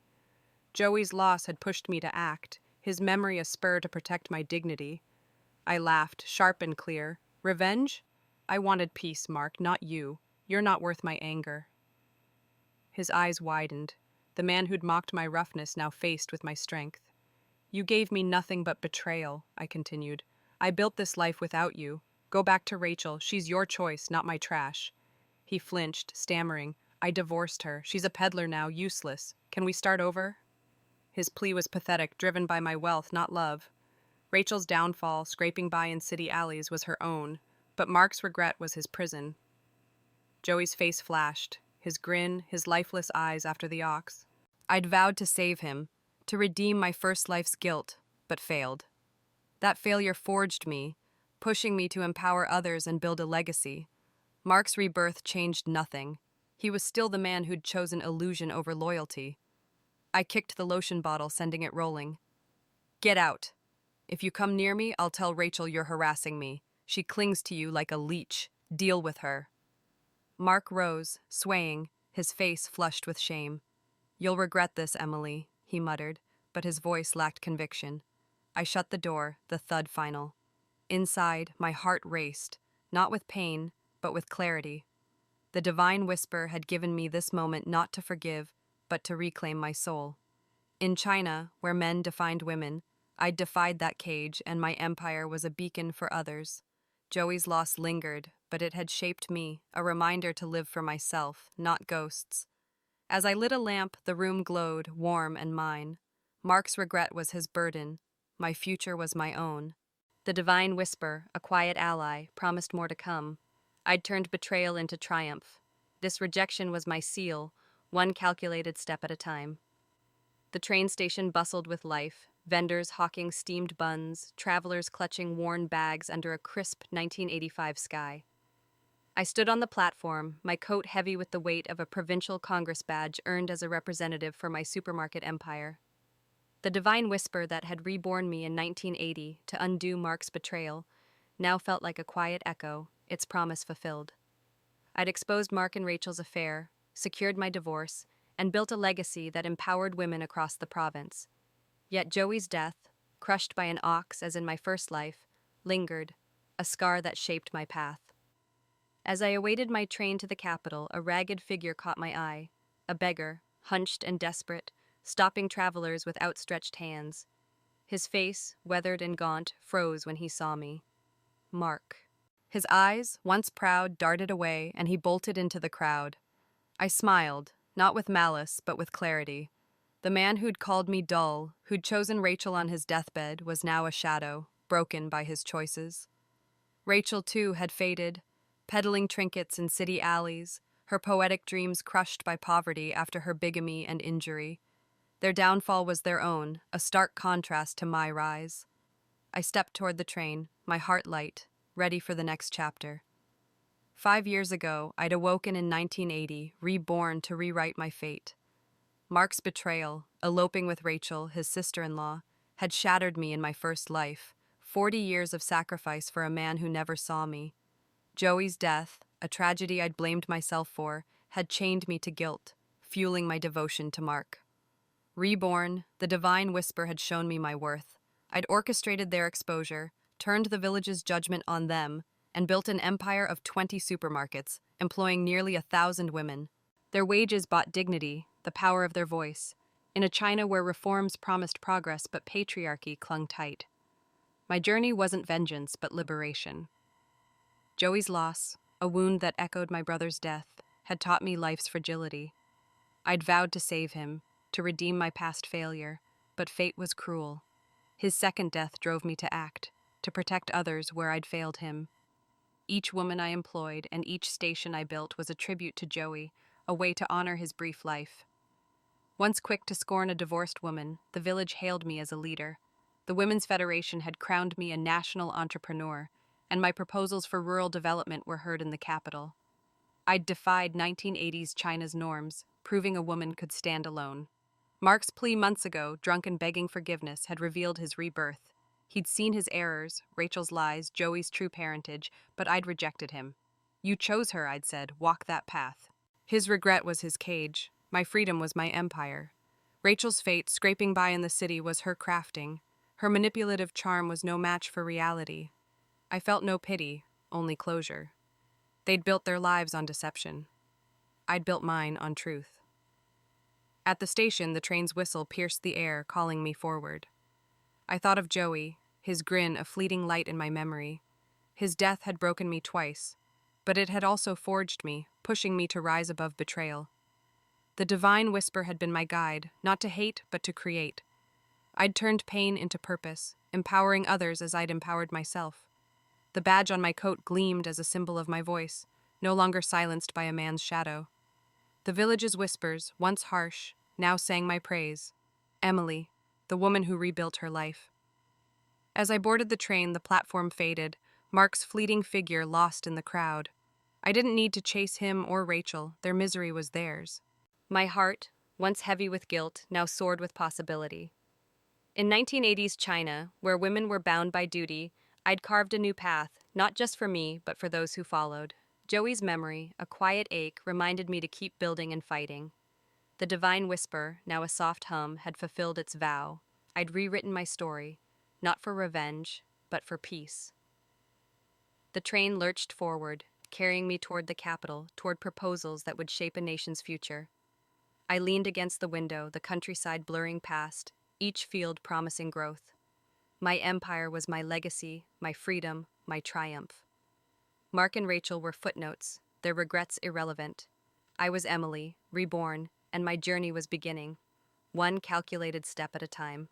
Joey's loss had pushed me to act, his memory a spur to protect my dignity. I laughed, sharp and clear. "Revenge? I wanted peace, Mark, not you. You're not worth my anger." His eyes widened, the man who'd mocked my roughness now faced with my strength. "You gave me nothing but betrayal," I continued. "I built this life without you. Go back to Rachel. She's your choice, not my trash." He flinched, stammering. "I divorced her. She's a peddler now, useless. Can we start over?" His plea was pathetic, driven by my wealth, not love. Rachel's downfall, scraping by in city alleys, was her own, but Mark's regret was his prison. Joey's face flashed, his grin, his lifeless eyes after the ox. I'd vowed to save him, to redeem my first life's guilt, but failed. That failure forged me, pushing me to empower others and build a legacy. Mark's rebirth changed nothing. He was still the man who'd chosen illusion over loyalty. I kicked the lotion bottle, sending it rolling. "Get out. If you come near me, I'll tell Rachel you're harassing me. She clings to you like a leech. Deal with her." Mark rose, swaying, his face flushed with shame. "You'll regret this, Emily," he muttered, but his voice lacked conviction. I shut the door, the thud final. Inside, my heart raced, not with pain, but with clarity. The divine whisper had given me this moment not to forgive, but to reclaim my soul. In China, where men defined women, I'd defied that cage, and my empire was a beacon for others. Joey's loss lingered, but it had shaped me, a reminder to live for myself, not ghosts. As I lit a lamp, the room glowed, warm and mine. Mark's regret was his burden. My future was my own. The divine whisper, a quiet ally, promised more to come. I'd turned betrayal into triumph. This rejection was my seal, one calculated step at a time. The train station bustled with life, vendors hawking steamed buns, travelers clutching worn bags under a crisp 1985 sky. I stood on the platform, my coat heavy with the weight of a provincial Congress badge earned as a representative for my supermarket empire. The divine whisper that had reborn me in 1980 to undo Mark's betrayal now felt like a quiet echo, its promise fulfilled. I'd exposed Mark and Rachel's affair, secured my divorce, and built a legacy that empowered women across the province. Yet Joey's death, crushed by an ox as in my first life, lingered, a scar that shaped my path. As I awaited my train to the capital, a ragged figure caught my eye, a beggar, hunched and desperate, stopping travelers with outstretched hands. His face, weathered and gaunt, froze when he saw me. Mark. His eyes, once proud, darted away, and he bolted into the crowd. I smiled, not with malice, but with clarity. The man who'd called me dull, who'd chosen Rachel on his deathbed, was now a shadow, broken by his choices. Rachel, too, had faded, peddling trinkets in city alleys, her poetic dreams crushed by poverty after her bigamy and injury. Their downfall was their own, a stark contrast to my rise. I stepped toward the train, my heart light, ready for the next chapter. 5 years ago, I'd awoken in 1980, reborn to rewrite my fate. Mark's betrayal, eloping with Rachel, his sister-in-law, had shattered me in my first life, 40 years of sacrifice for a man who never saw me. Joey's death, a tragedy I'd blamed myself for, had chained me to guilt, fueling my devotion to Mark. Reborn, the divine whisper had shown me my worth. I'd orchestrated their exposure, turned the village's judgment on them, and built an empire of 20 supermarkets, employing nearly 1,000 women. Their wages bought dignity, the power of their voice, in a China where reforms promised progress but patriarchy clung tight. My journey wasn't vengeance but liberation. Joey's loss, a wound that echoed my brother's death, had taught me life's fragility. I'd vowed to save him, to redeem my past failure, but fate was cruel. His second death drove me to act, to protect others where I'd failed him. Each woman I employed and each station I built was a tribute to Joey, a way to honor his brief life. Once quick to scorn a divorced woman, the village hailed me as a leader. The Women's Federation had crowned me a national entrepreneur, and my proposals for rural development were heard in the capital. I'd defied 1980s China's norms, proving a woman could stand alone. Mark's plea months ago, drunk and begging forgiveness, had revealed his rebirth. He'd seen his errors, Rachel's lies, Joey's true parentage, but I'd rejected him. You chose her, I'd said, walk that path. His regret was his cage. My freedom was my empire. Rachel's fate, scraping by in the city, was her crafting. Her manipulative charm was no match for reality. I felt no pity, only closure. They'd built their lives on deception. I'd built mine on truth. At the station, the train's whistle pierced the air, calling me forward. I thought of Joey, his grin a fleeting light in my memory. His death had broken me twice, but it had also forged me, pushing me to rise above betrayal. The divine whisper had been my guide, not to hate, but to create. I'd turned pain into purpose, empowering others as I'd empowered myself. The badge on my coat gleamed as a symbol of my voice, no longer silenced by a man's shadow. The village's whispers, once harsh, now sang my praise. Emily, the woman who rebuilt her life. As I boarded the train, the platform faded, Mark's fleeting figure lost in the crowd. I didn't need to chase him or Rachel, their misery was theirs. My heart, once heavy with guilt, now soared with possibility. In 1980s China, where women were bound by duty, I'd carved a new path, not just for me, but for those who followed. Joey's memory, a quiet ache, reminded me to keep building and fighting. The divine whisper, now a soft hum, had fulfilled its vow. I'd rewritten my story, not for revenge, but for peace. The train lurched forward, carrying me toward the capital, toward proposals that would shape a nation's future. I leaned against the window, the countryside blurring past, each field promising growth. My empire was my legacy, my freedom, my triumph. Mark and Rachel were footnotes, their regrets irrelevant. I was Emily, reborn, and my journey was beginning, one calculated step at a time.